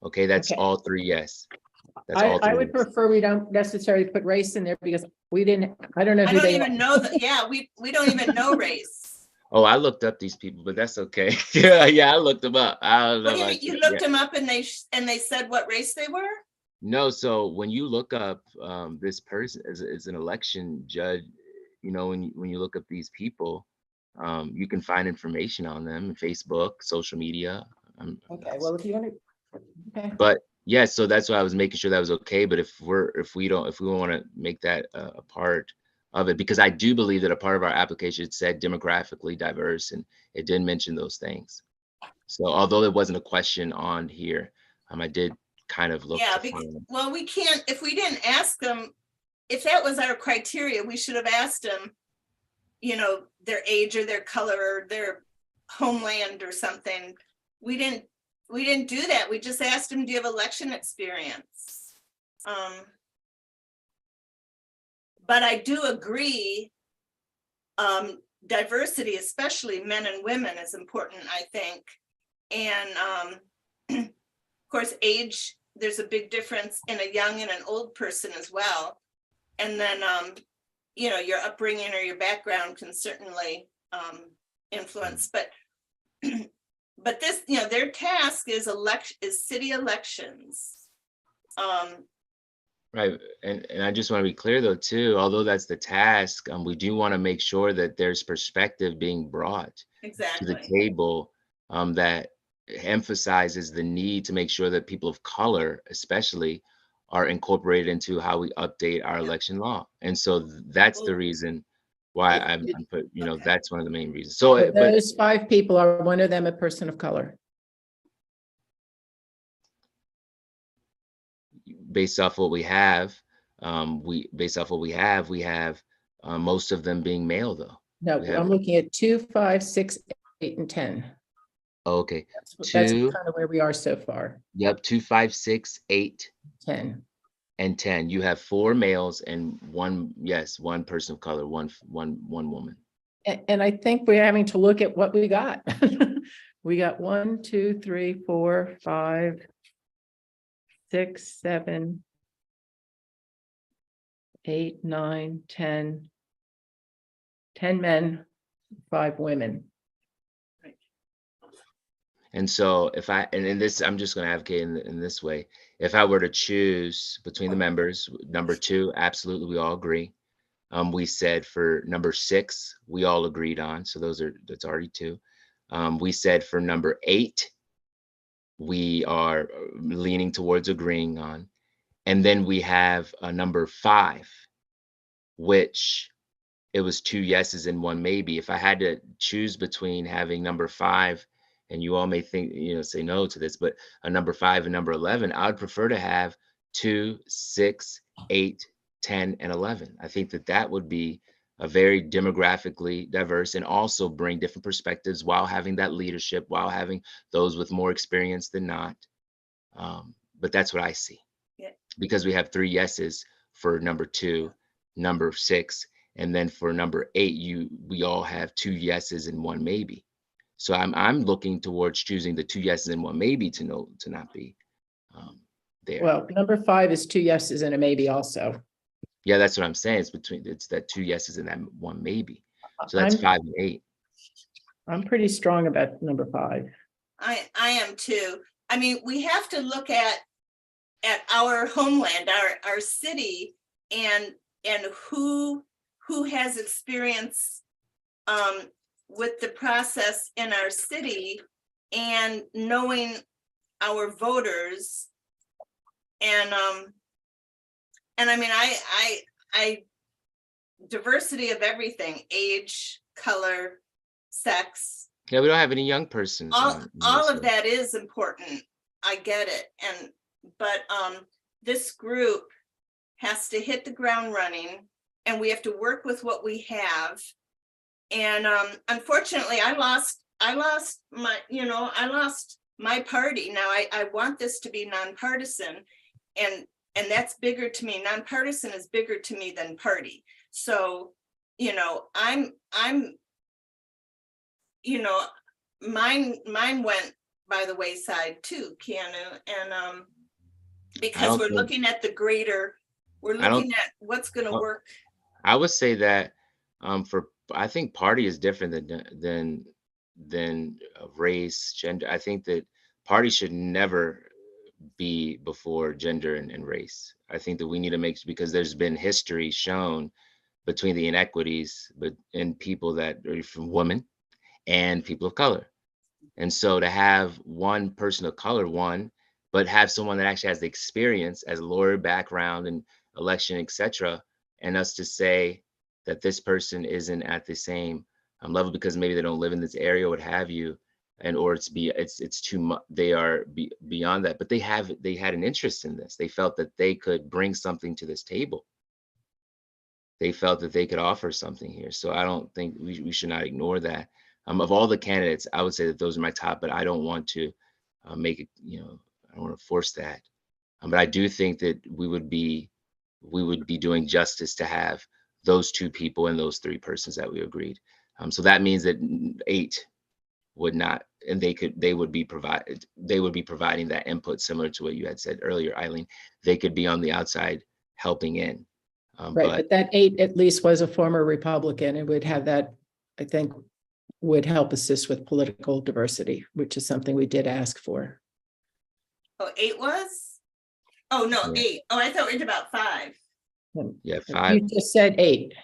Okay, that's Okay. all 3 yes. That's all I 3 would yes. prefer we don't necessarily put race in there because I don't know I who don't they even are. know that, yeah, we don't even know race. Oh, I looked up these people, but that's okay. Yeah, I looked them up. I don't know What do you mean, about you you. looked Yeah. them up and they said what race they were? No, so when you look up this person as an election judge, you know, when you look up these people, you can find information on them in Facebook, social media. Okay, well, if you want to, okay. But yeah, so that's why I was making sure that was okay. But if we want to make that a part of it, because I do believe that a part of our application it said demographically diverse, and it did mention those things. So although there wasn't a question on here, I did kind of look Yeah, to find. well, we can't, if we didn't ask them, if that was our criteria, we should have asked them, you know, their age or their color or their homeland or something. We didn't do that. We just asked them, do you have election experience? But I do agree, diversity, especially men and women, is important, I think. And of course, age, there's a big difference in a young and an old person as well. And then, you know, your upbringing or your background can certainly influence, but this, you know, their task is city elections. Right. And I just want to be clear though, too, although that's the task, we do want to make sure that there's perspective being brought to the Exactly. table that emphasizes the need to make sure that people of color, especially, are incorporated into how we update our election law. And so that's the Well, reason why It- I'm it- put, you know, okay. that's one of the main reasons. So, But but those 5 people, are one of them a person of color? based off what we have, we have most of them being male though. No, We have I'm looking at 2, 5, 6, 8, and 10. okay. That's 2, kind of where we are so far. yep, 2, 5, 6, 8, 10. and 10. You have 4 males and one person of color, one woman. And I think we're having to look at what we got. We got 1, 2, 3, 4, 5, 6, 7, 8, 9, 10. 10 men, 5 women. And so if and in this, I'm just going to advocate in this way. If I were to choose between the members, number 2, absolutely, we all agree. We said for number 6, we all agreed on. So that's already 2. We said for number 8, we are leaning towards agreeing on. And then we have a number 5, which it was 2 yeses and 1 maybe. If I had to choose between having number 5, and you all may think, you know, say no to this, but a number 5 and number 11, I would prefer to have 2, 6, 8, 10, and 11. I think that would be a very demographically diverse and also bring different perspectives while having that leadership, while having those with more experience than not. But that's what I see. Yeah. Because we have 3 yeses for number 2, number 6, and then for number 8, we all have 2 yeses and 1 maybe. So I'm looking towards choosing the 2 yeses and 1 maybe to not be there. Well, number 5 is 2 yeses and a maybe also. Yeah, that's what I'm saying. It's that 2 yeses and that 1 maybe. So that's I'm 5 and 8. I'm pretty strong about number 5. I am too. I mean, we have to look at our homeland, our city, and who has experience with the process in our city, and knowing our voters. And I mean, I diversity of everything, age, color, sex, Yeah, we don't have any young persons. all of that is important. I get it. But this group has to hit the ground running, and we have to work with what we have. And unfortunately, I lost my party. Now I want this to be nonpartisan, and And that's bigger to me. Nonpartisan is bigger to me than party. So, you know, I'm, you know, mine went by the wayside too, Keanu. And because we're looking at the greater, we're looking at what's gonna work. I would say that I think party is different than race, gender. I think that party should never be before gender and race. I think that we need to make, because there's been history shown between the inequities but in people that are from women and people of color. And so to have one person of color, but have someone that actually has the experience as a lawyer background and election, etc., and us to say that this person isn't at the same level because maybe they don't live in this area or what have you, and or it's too much, they are beyond that, but they had an interest in this. They felt that they could bring something to this table. They felt that they could offer something here. So I don't think we should not ignore that. Of all the candidates, I would say that those are my top, but I don't want to make it, I don't want to force that. But I do think that we would be doing justice to have those two people and those three persons that we agreed. So that means that 8 would not, and they would be providing that input similar to what you had said earlier, Eileen. They could be on the outside helping in. Right, but that 8 at least was a former Republican and would have that, I think, would help assist with political diversity, which is something we did ask for. Oh, 8 was? Oh, no, Yeah. 8. Oh, I thought we were about 5. Yeah, 5. You just said 8.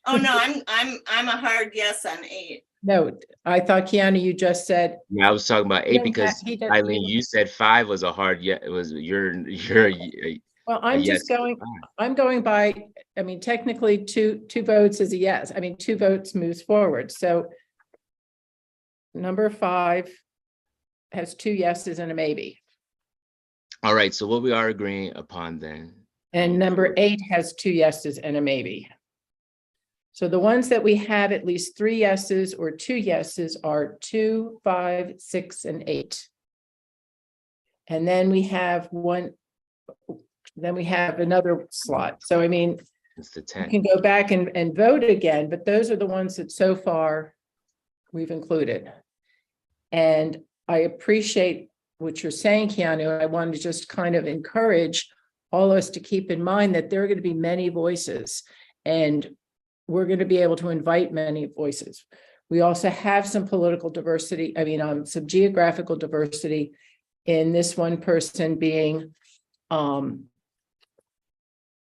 Oh, no, I'm a hard yes on 8. No, I thought, Keanu, you just said. Yeah, I was talking about 8 because Eileen, you said 5 was a hard yes. It was Well, I'm yes just going, I'm going by, I mean, technically two votes is a yes. I mean, 2 votes moves forward. So number 5 has 2 yeses and a maybe. All right, so what we are agreeing upon then. And number 8 has 2 yeses and a maybe. So the ones that we have at least 3 yeses or 2 yeses are 2, 5, 6, and 8. And then we have another slot. So I mean, It's the you 10. can go back and vote again, but those are the ones that so far we've included. And I appreciate what you're saying, Keanu. I wanted to just kind of encourage all of us to keep in mind that there are going to be many voices, and we're going to be able to invite many voices. We also have some political diversity, some geographical diversity in this one person being,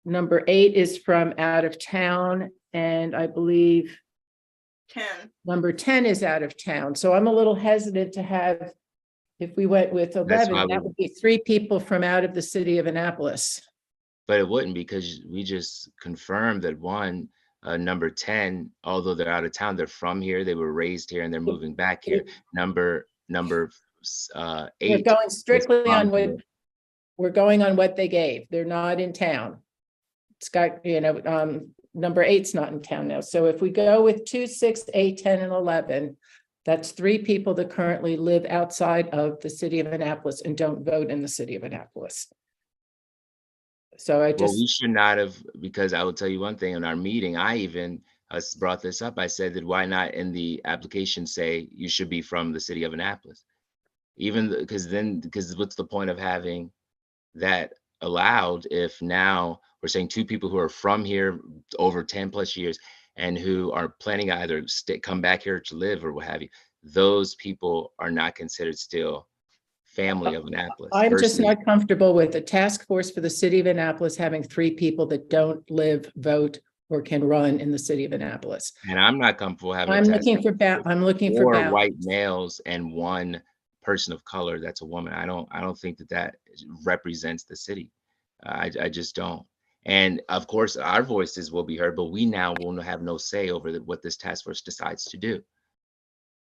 number 8 is from out of town, and I believe 10. number 10 is out of town. So I'm a little hesitant to have, if we went with 11, that would be 3 people from out of the city of Annapolis. But it wouldn't, because we just confirmed that number 10, although they're out of town, they're from here, they were raised here, and they're moving back here. Number 8. We're going strictly on what they gave. They're not in town. It's got, number 8's not in town now. So if we go with 2, 6, 8, 10, and 11, that's 3 people that currently live outside of the city of Annapolis and don't vote in the city of Annapolis. So we should not have, because I will tell you one thing, in our meeting, I even brought this up. I said that why not in the application say you should be from the city of Annapolis? Because what's the point of having that allowed if now we're saying 2 people who are from here over 10 plus years and who are planning to either come back here to live or what have you, those people are not considered still family of Annapolis. I'm just not comfortable with the task force for the city of Annapolis having 3 people that don't live, vote, or can run in the city of Annapolis. And I'm not comfortable having. I'm looking for white males and 1 person of color that's a woman. I don't think that represents the city. I just don't. And of course, our voices will be heard, but we now will have no say over what this task force decides to do.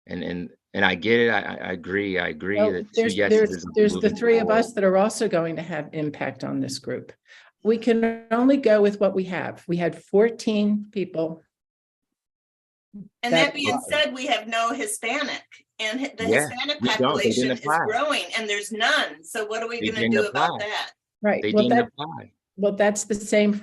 And I get it. I agree. Well, that there's the 3 of us that are also going to have impact on this group. We can only go with what we have. We had 14 people. And that being said, we have no Hispanic, and the Hispanic population is growing, and there's none. So what are we going to do about that? Right. They didn't apply. Well, that's the same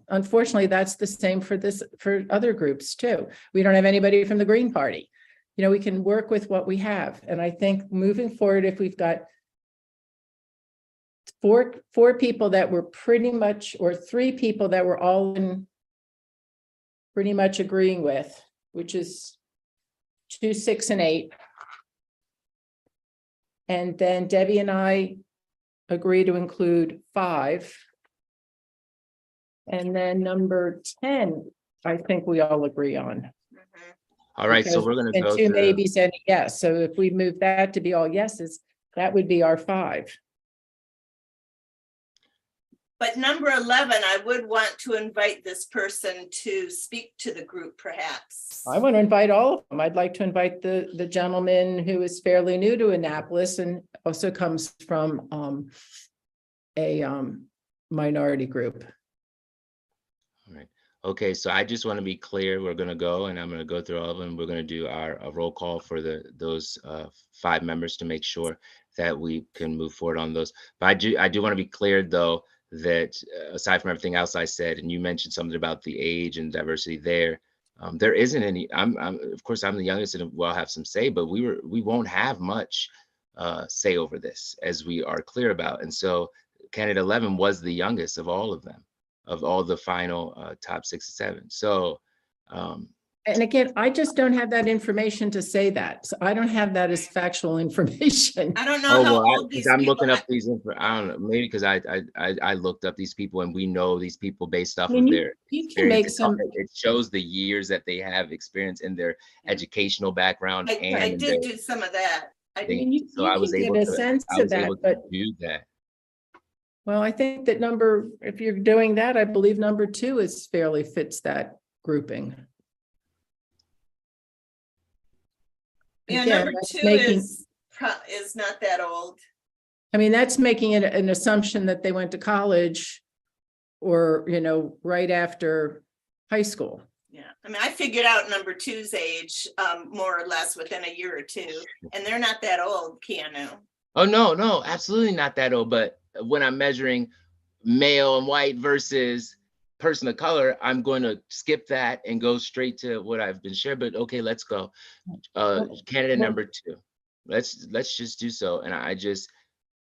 unfortunately, that's the same for for other groups too. We don't have anybody from the Green Party. You know, we can work with what we have. And I think moving forward, if we've got four people that were pretty much, or three people that were all in pretty much agreeing with, which is 2, 6, and 8. And then Debbie and I agree to include 5. And then number 10, I think we all agree on. Mhm. All right, so Because- we're gonna and go 2 through. maybes and a yes. So if we move that to be all yeses, that would be our 5. But number 11, I would want to invite this person to speak to the group perhaps. I want to invite all of them. I'd like to invite the gentleman who is fairly new to Annapolis and also comes from a minority group. All right. Okay, so I just want to be clear. We're going to go, and I'm going to go through all of them. We're going to do a roll call for those 5 members to make sure that we can move forward on those. But I do want to be clear, though, that aside from everything else I said, and you mentioned something about the age and diversity there, there isn't any. Of course, I'm the youngest and will have some say, but we won't have much say over this, as we are clear about. And so, candidate 11 was the youngest of all of them, of all the final top 6 or 7. So, And again, I just don't have that information to say that. So I don't have that as factual information. I don't know how old these I'm people looking are. up these. I don't know, maybe because I looked up these people, and we know these people based off I mean, of you- their you can make experience. some, It shows the years that they have experience in their educational background I and in did their do some of that. I mean, you so I was can able get a to sense I of was that, able to but do that. well, I think that if you're doing that, I believe number 2 is fairly fits that grouping. Yeah, Again, number that's 2 making- is not that old. I mean, that's making it an assumption that they went to college or, you know, right after high school. Yeah, I mean, I figured out number 2's age, more or less within a year or 2, and they're not that old, Keanu. Oh no, absolutely not that old. But when I'm measuring male and white versus person of color, I'm going to skip that and go straight to what I've been shared. But okay, let's go. Candidate well- number 2. Let's just do so. And I just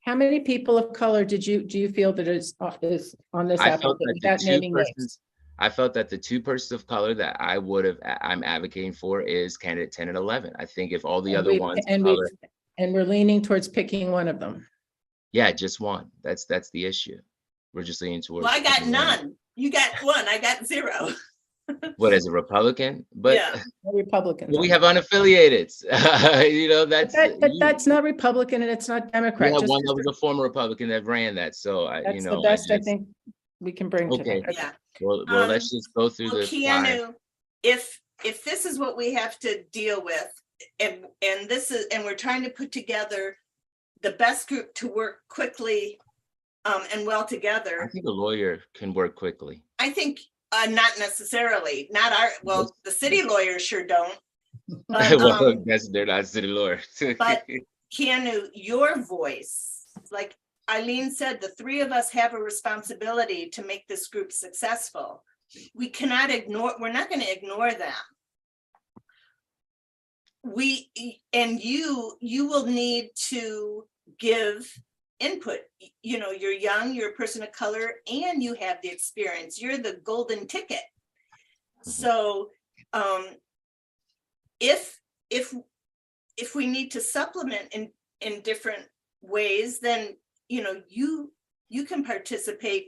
How many people of color do you feel that is on this I felt application that without the naming 2 names? persons. I felt that the 2 persons of color that I'm advocating for is candidate 10 and 11. I think if all the other ones of color, And we're leaning towards picking one of them. yeah, just one. That's the issue. We're just leaning towards. Well, I got picking one. none. You got 1, I got 0. What, as a Republican? But Yeah. No Republicans. we on have unaffiliated. You know, that. that's But that's not Republican and it's not we Democrat. have Just one that was a former Republican that ran that. So that's the best I think we can bring to Okay. that. Yeah. Well, let's just go through Well, the 5. Keanu, if this is what we have to deal with, and we're trying to put together the best group to work quickly and well I together, think a lawyer can work quickly. I think not necessarily, not our, well, the city lawyers sure don't. But, Well, they're not city lawyers. but Keanu, your voice, like Eileen said, the 3 of us have a responsibility to make this group successful. We're not going to ignore them. You will need to give input. You know, you're young, you're a person of color, and you have the experience. You're the golden ticket. So if we need to supplement in different ways, then you know you can participate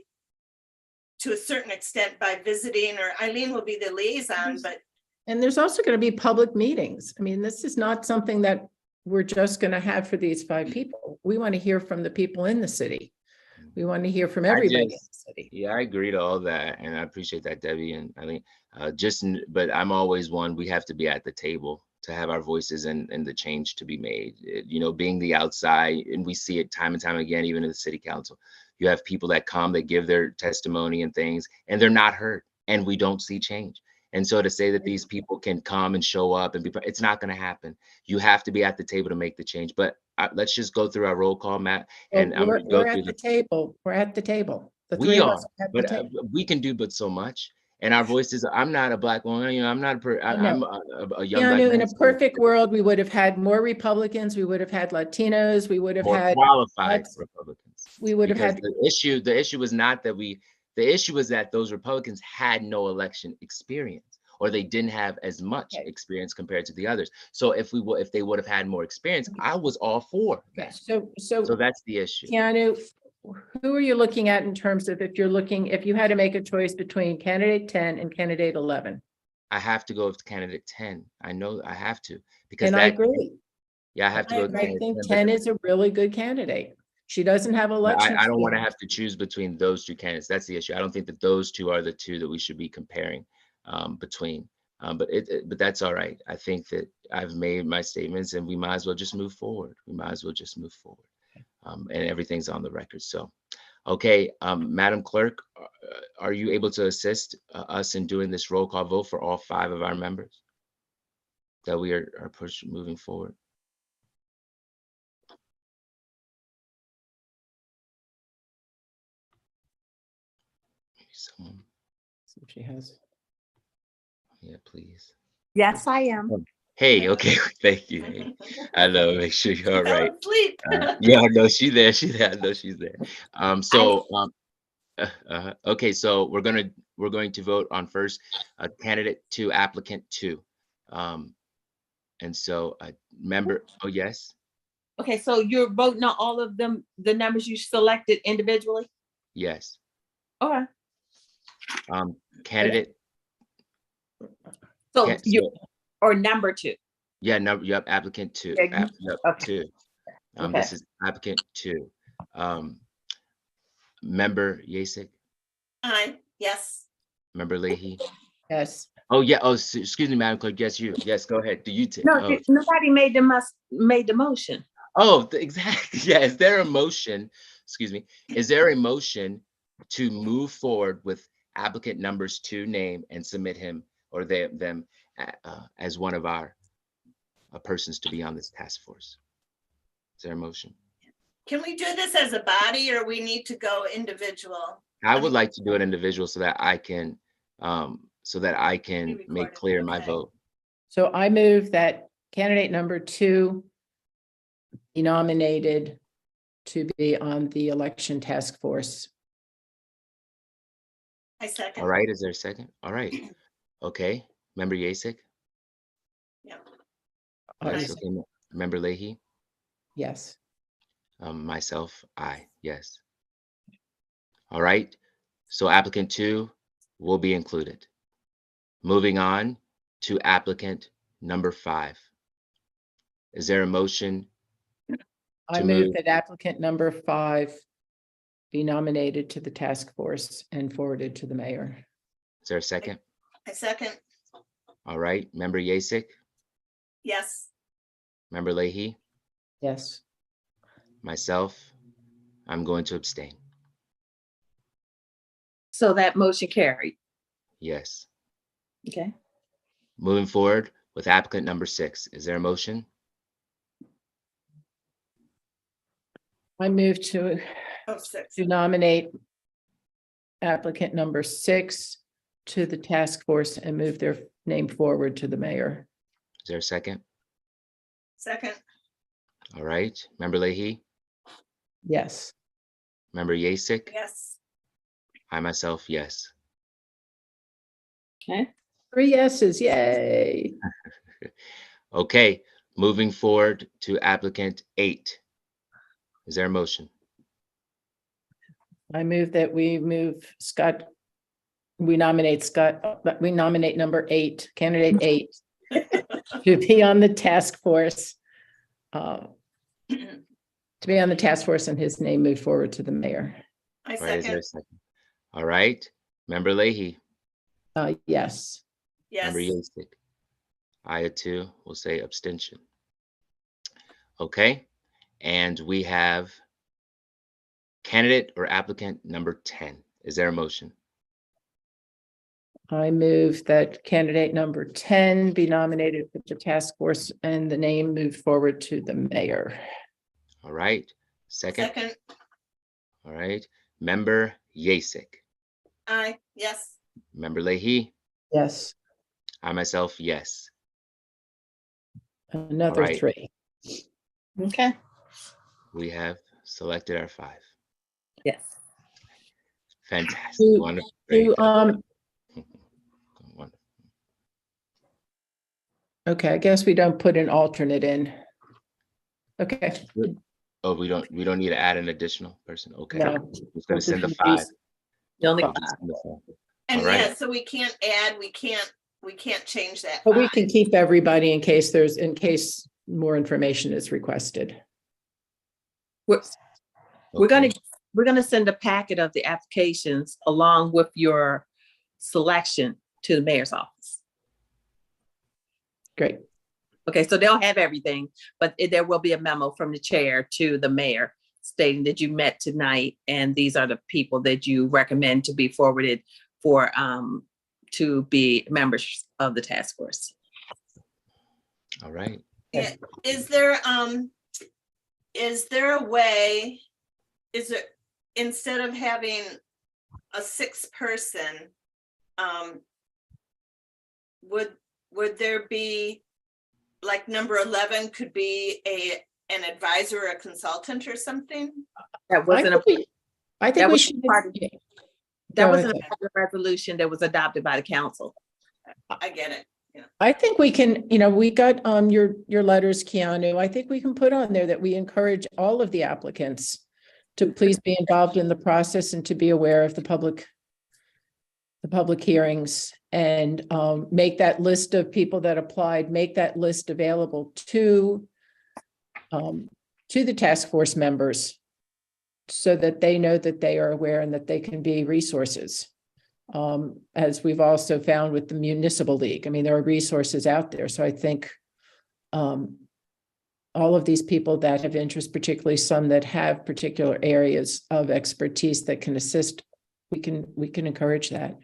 to a certain extent by visiting, or Eileen will be the liaison, but And there's also going to be public meetings. I mean, this is not something that we're just going to have for these 5 people. We want to hear from the people in the city. We want to hear from everybody in the city. Yeah, I agree to all that, and I appreciate that, Debbie and Eileen. But I'm always one. We have to be at the table to have our voices and the change to be made. You know, being the outside, and we see it time and time again, even in the city council. You have people that come, that give their testimony and things, and they're not heard, and we don't see change. And so to say that these people can come and show up and it's not going to happen. You have to be at the table to make the change. But let's just go through our roll call, Matt, and I'm We're going to go at through the table. We're at the table. The We three of are, us at the but table. we can do but so much. And our voices, I'm not a black woman, I'm not I'm a young black Keanu, in man. a So perfect world, we would have had more Republicans, we would have had Latinos, we would have more had, qualified Republicans. we would have Because had, the issue was not that the issue was that those Republicans had no election experience, or they didn't have as much Okay. experience compared to the others. So if they would have had more experience, I was all for that. so So that's the issue. Keanu, who are you looking at in terms of if you had to make a choice between candidate 10 and candidate 11? I have to go with candidate 10. I know I have to, because And I agree. yeah, I have to I go with I candidate think 10. 10 is a really good candidate. She doesn't have But election. I don't want to experience. have to choose between those two candidates. That's the issue. I don't think that those two are the two that we should be comparing between. But that's all right. I think that I've made my statements, and we might as well just move forward. And everything's on the record. So, okay, Madam Clerk, are you able to assist us in doing this roll call vote for all 5 of our members that we are moving forward? Someone, See if she has. yeah, please. Yes, I am. Hey, okay, thank you. Hey, I know, make sure you're all right. Sleep. Yeah, I know she's there. I know she's there. Okay, so we're going to vote on first candidate 2, applicant 2. And so member, oh yes, Okay, so you're voting on all of them, the numbers you selected individually? yes. Okay. Candidate, So ca- you, so, or number 2. yeah, no, yep, applicant 2. Yeah, Yep, okay. 2. Okay. This is applicant 2. Member Yasik, Yes. member Leahy. Yes. Oh yeah. Oh, excuse me, Madam Clerk. Yes, you. Yes, go ahead. Do you take? No, Oh, nobody made the motion. Exactly. Yeah. Is there a motion? Excuse me. Is there a motion to move forward with applicant numbers 2 name and submit him or them as one of our persons to be on this task force? Is there a motion? Can we do this as a body or we need to go individual? I would like to do it individual so that I can Be make recorded, clear my okay. vote. So I move that candidate number 2 be nominated to be on the election task force. I second. All right. Is there a second? All right. Okay. Member Yasik. Yeah. Yes. Yes. Okay. Member Leahy. Yes. Myself, aye, yes. All right, so applicant 2 will be included. Moving on to applicant number 5. Is there a motion? I To move move. that applicant number 5 be nominated to the task force and forwarded to the mayor. Is there a second? I second. All right, member Yasik, Yes. member Leahy, Yes. myself, I'm going to abstain. So that motion carried. Yes. Okay. Moving forward with applicant number 6. Is there a motion? I move to Oh, 6. nominate applicant number 6 to the task force and move their name forward to the mayor. Is there a second? Second. All right, member Leahy, Yes. member Yasik, Yes. I myself, yes. Okay. 3 yeses, yay. Okay, moving forward to applicant 8. Is there a motion? I move that we nominate number 8, candidate 8, to be on the task force. To be on the task force and his name moved forward to the mayor. I All right, is there second. a second? All right, member Leahy, Yes. Yes. member Yasik. I too will say abstention. Okay, and we have candidate or applicant number 10. Is there a motion? I move that candidate number 10 be nominated for the task force and the name moved forward to the mayor. All right, second. Second. All right, Member Yasik, Aye, yes. Member Leahy, Yes, I myself, yes. another right. 3. Okay. We have selected our 5. Yes. Fantastic. Do- Wonderful. Do, Great. Wonderful. okay, I guess we don't put an alternate in. Okay, Oh, we don't need to add an additional person. Okay. no. I'm just we'll gonna send the just 5. use- The only Five. five. Send the 5. And All right. yeah, so we can't add, we can't change that. But we 5. can keep everybody in case more information is requested. We're Okay. gonna send a packet of the applications along with your selection to the mayor's office. Great. Okay, so they'll have everything, but there will be a memo from the chair to the mayor stating that you met tonight and these are the people that you recommend to be forwarded for to be members of the task force. All right. Yeah, is there a way, instead of having a 6th person, would there be, like, number 11 could be an advisor or a consultant or something? That wasn't a, I think that we was should. part of- Go that wasn't ahead. a part of the resolution that was adopted by the council. I get it. I think we can, we got your letters, Keanu. I think we can put on there that we encourage all of the applicants to please be involved in the process and to be aware of the public hearings, and make that list of people that applied, make that list available to the task force members so that they know that they are aware and that they can be resources. As we've also found with the municipal league. I mean, there are resources out there. So I think all of these people that have interest, particularly some that have particular areas of expertise that can assist, we can encourage that.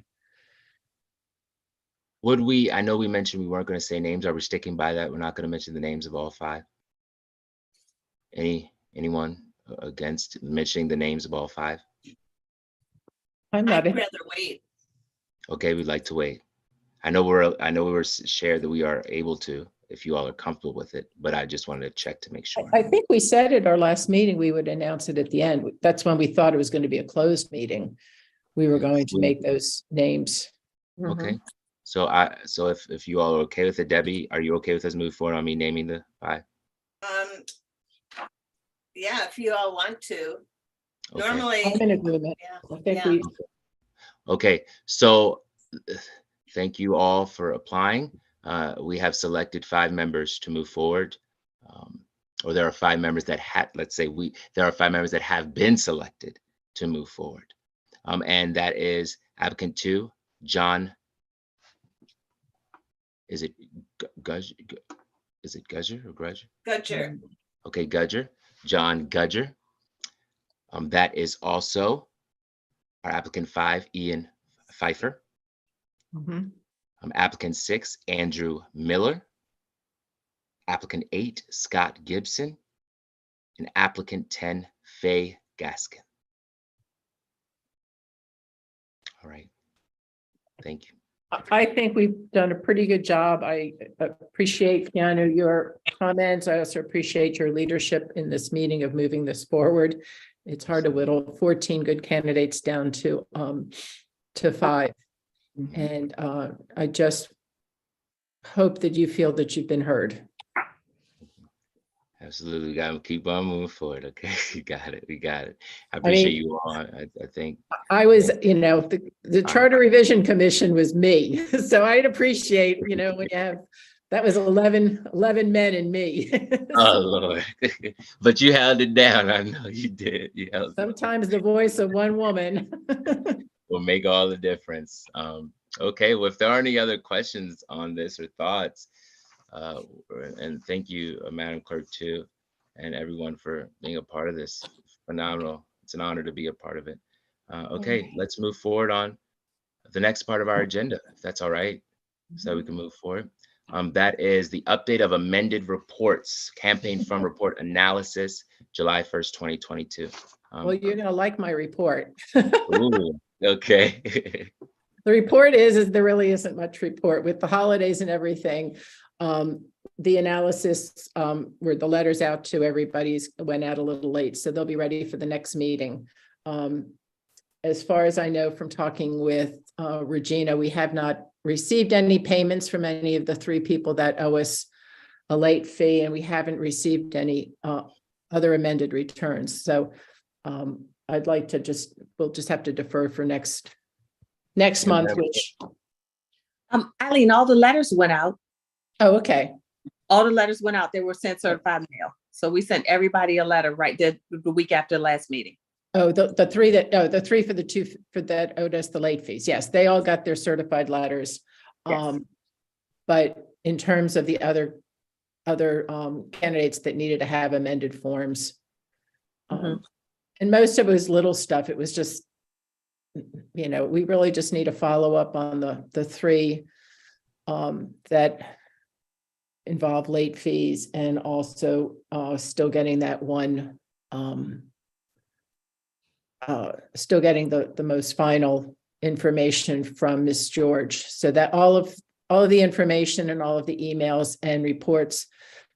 Would we, I know we mentioned we weren't going to say names. Are we sticking by that? We're not going to mention the names of all 5. Anyone against mentioning the names of all 5? I'm not. I'd rather wait. Okay, we'd like to wait. I know we were shared that we are able to, if you all are comfortable with it, but I just wanted to check to make sure. I think we said at our last meeting, we would announce it at the end. That's when we thought it was going to be a closed meeting. We were going to make those names. Okay. So if you all are okay with it, Debbie, are you okay with us moving forward on me naming the 5? Yeah, if you all want to. Okay. Normally, I'm in agreement. yeah, I think yeah. we, Okay, so thank you all for applying. We have selected 5 members to move forward. Or there are 5 members that there are 5 members that have been selected to move forward. And that is applicant 2, John. Is it Gudger? Is it Gudger or Grudger? Gudger. Okay, Gudger, John Gudger. That is also our applicant 5, Ian Pfeiffer. Mhm. Applicant 6, Andrew Miller. Applicant 8, Scott Gibson. And applicant 10, Faye Gaskin. All right. Thank you. I think we've done a pretty good job. I appreciate, Keanu, your comments. I also appreciate your leadership in this meeting of moving this forward. It's hard to whittle 14 good candidates down to 5. And I just hope that you feel that you've been heard. Absolutely. We got to keep on moving forward. Okay. We got it. I appreciate you all. I think I was, the Charter Revision Commission was me. So I'd appreciate, when you have, that was 11 men and me. oh Lord. But you held it down. I know you did. You held Sometimes the voice of one woman. will make all the difference. Okay, well, if there are any other questions on this or thoughts, and thank you, Madam Clerk, too, and everyone for being a part of this. Phenomenal. It's an honor to be a part of it. Okay, let's move forward on the next part of our agenda, if that's all right, so we can move forward. That is the update of amended reports, campaign fund report analysis, July 1st, 2022. Well, you're gonna like my report. Ooh, okay. The report is there really isn't much report with the holidays and everything. The analysis, where the letters out to everybody's went out a little late, so they'll be ready for the next meeting. As far as I know from talking with Regina, we have not received any payments from any of the 3 people that owe us a late fee, and we haven't received any other amended returns. So I'd like to we'll just have to defer for next month, which, Eileen, all the letters went out. oh, okay. All the letters went out. They were sent certified mail. So we sent everybody a letter right there the week after the last meeting. Oh, the 3 the 3 for the 2 for that owed us the late fees. Yes, they all got their certified letters. Yes. But in terms of the other candidates that needed to have amended forms. And most of it was little stuff. It was just, we really just need to follow up on the 3 that involve late fees, and also still getting that one, still getting the most final information from Miss George, so that all of the information and all of the emails and reports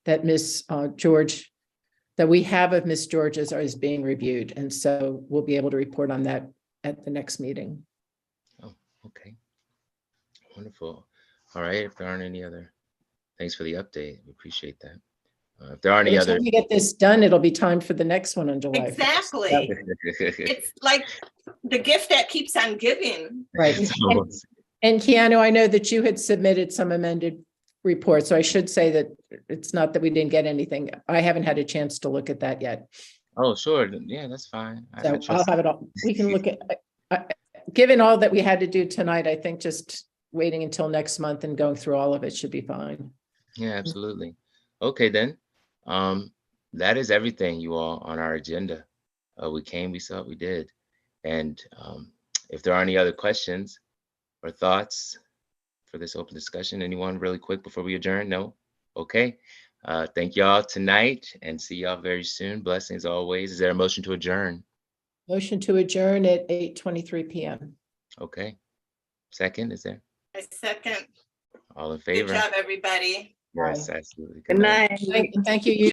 that Miss George, that we have of Miss George's is being reviewed. And so we'll be able to report on that at the next meeting. Oh, okay. Wonderful. All right. If there aren't any other, thanks for the update. We appreciate that. If there aren't any other, we get this done, it'll be time for the next one on July 1st. Exactly. It's like the gift that keeps on giving. Right. And Keanu, I know that you had submitted some amended reports, so I should say that it's not that we didn't get anything. I haven't had a chance to look at that yet. Oh, sure. Yeah, that's fine. So I'll have it all. We can look at, given all that we had to do tonight, I think just waiting until next month and going through all of it should be fine. Yeah, absolutely. Okay, then. That is everything, you all, on our agenda. We came, we saw, we did. And if there are any other questions or thoughts for this open discussion, anyone really quick before we adjourn? No? Okay. Thank y'all tonight, and see y'all very soon. Blessings always. Is there a motion to adjourn? Motion to adjourn at 8:23 p.m. Okay. Second, is there? I second. All in Good favor? job, everybody. Yes, absolutely. Good night. Thank you.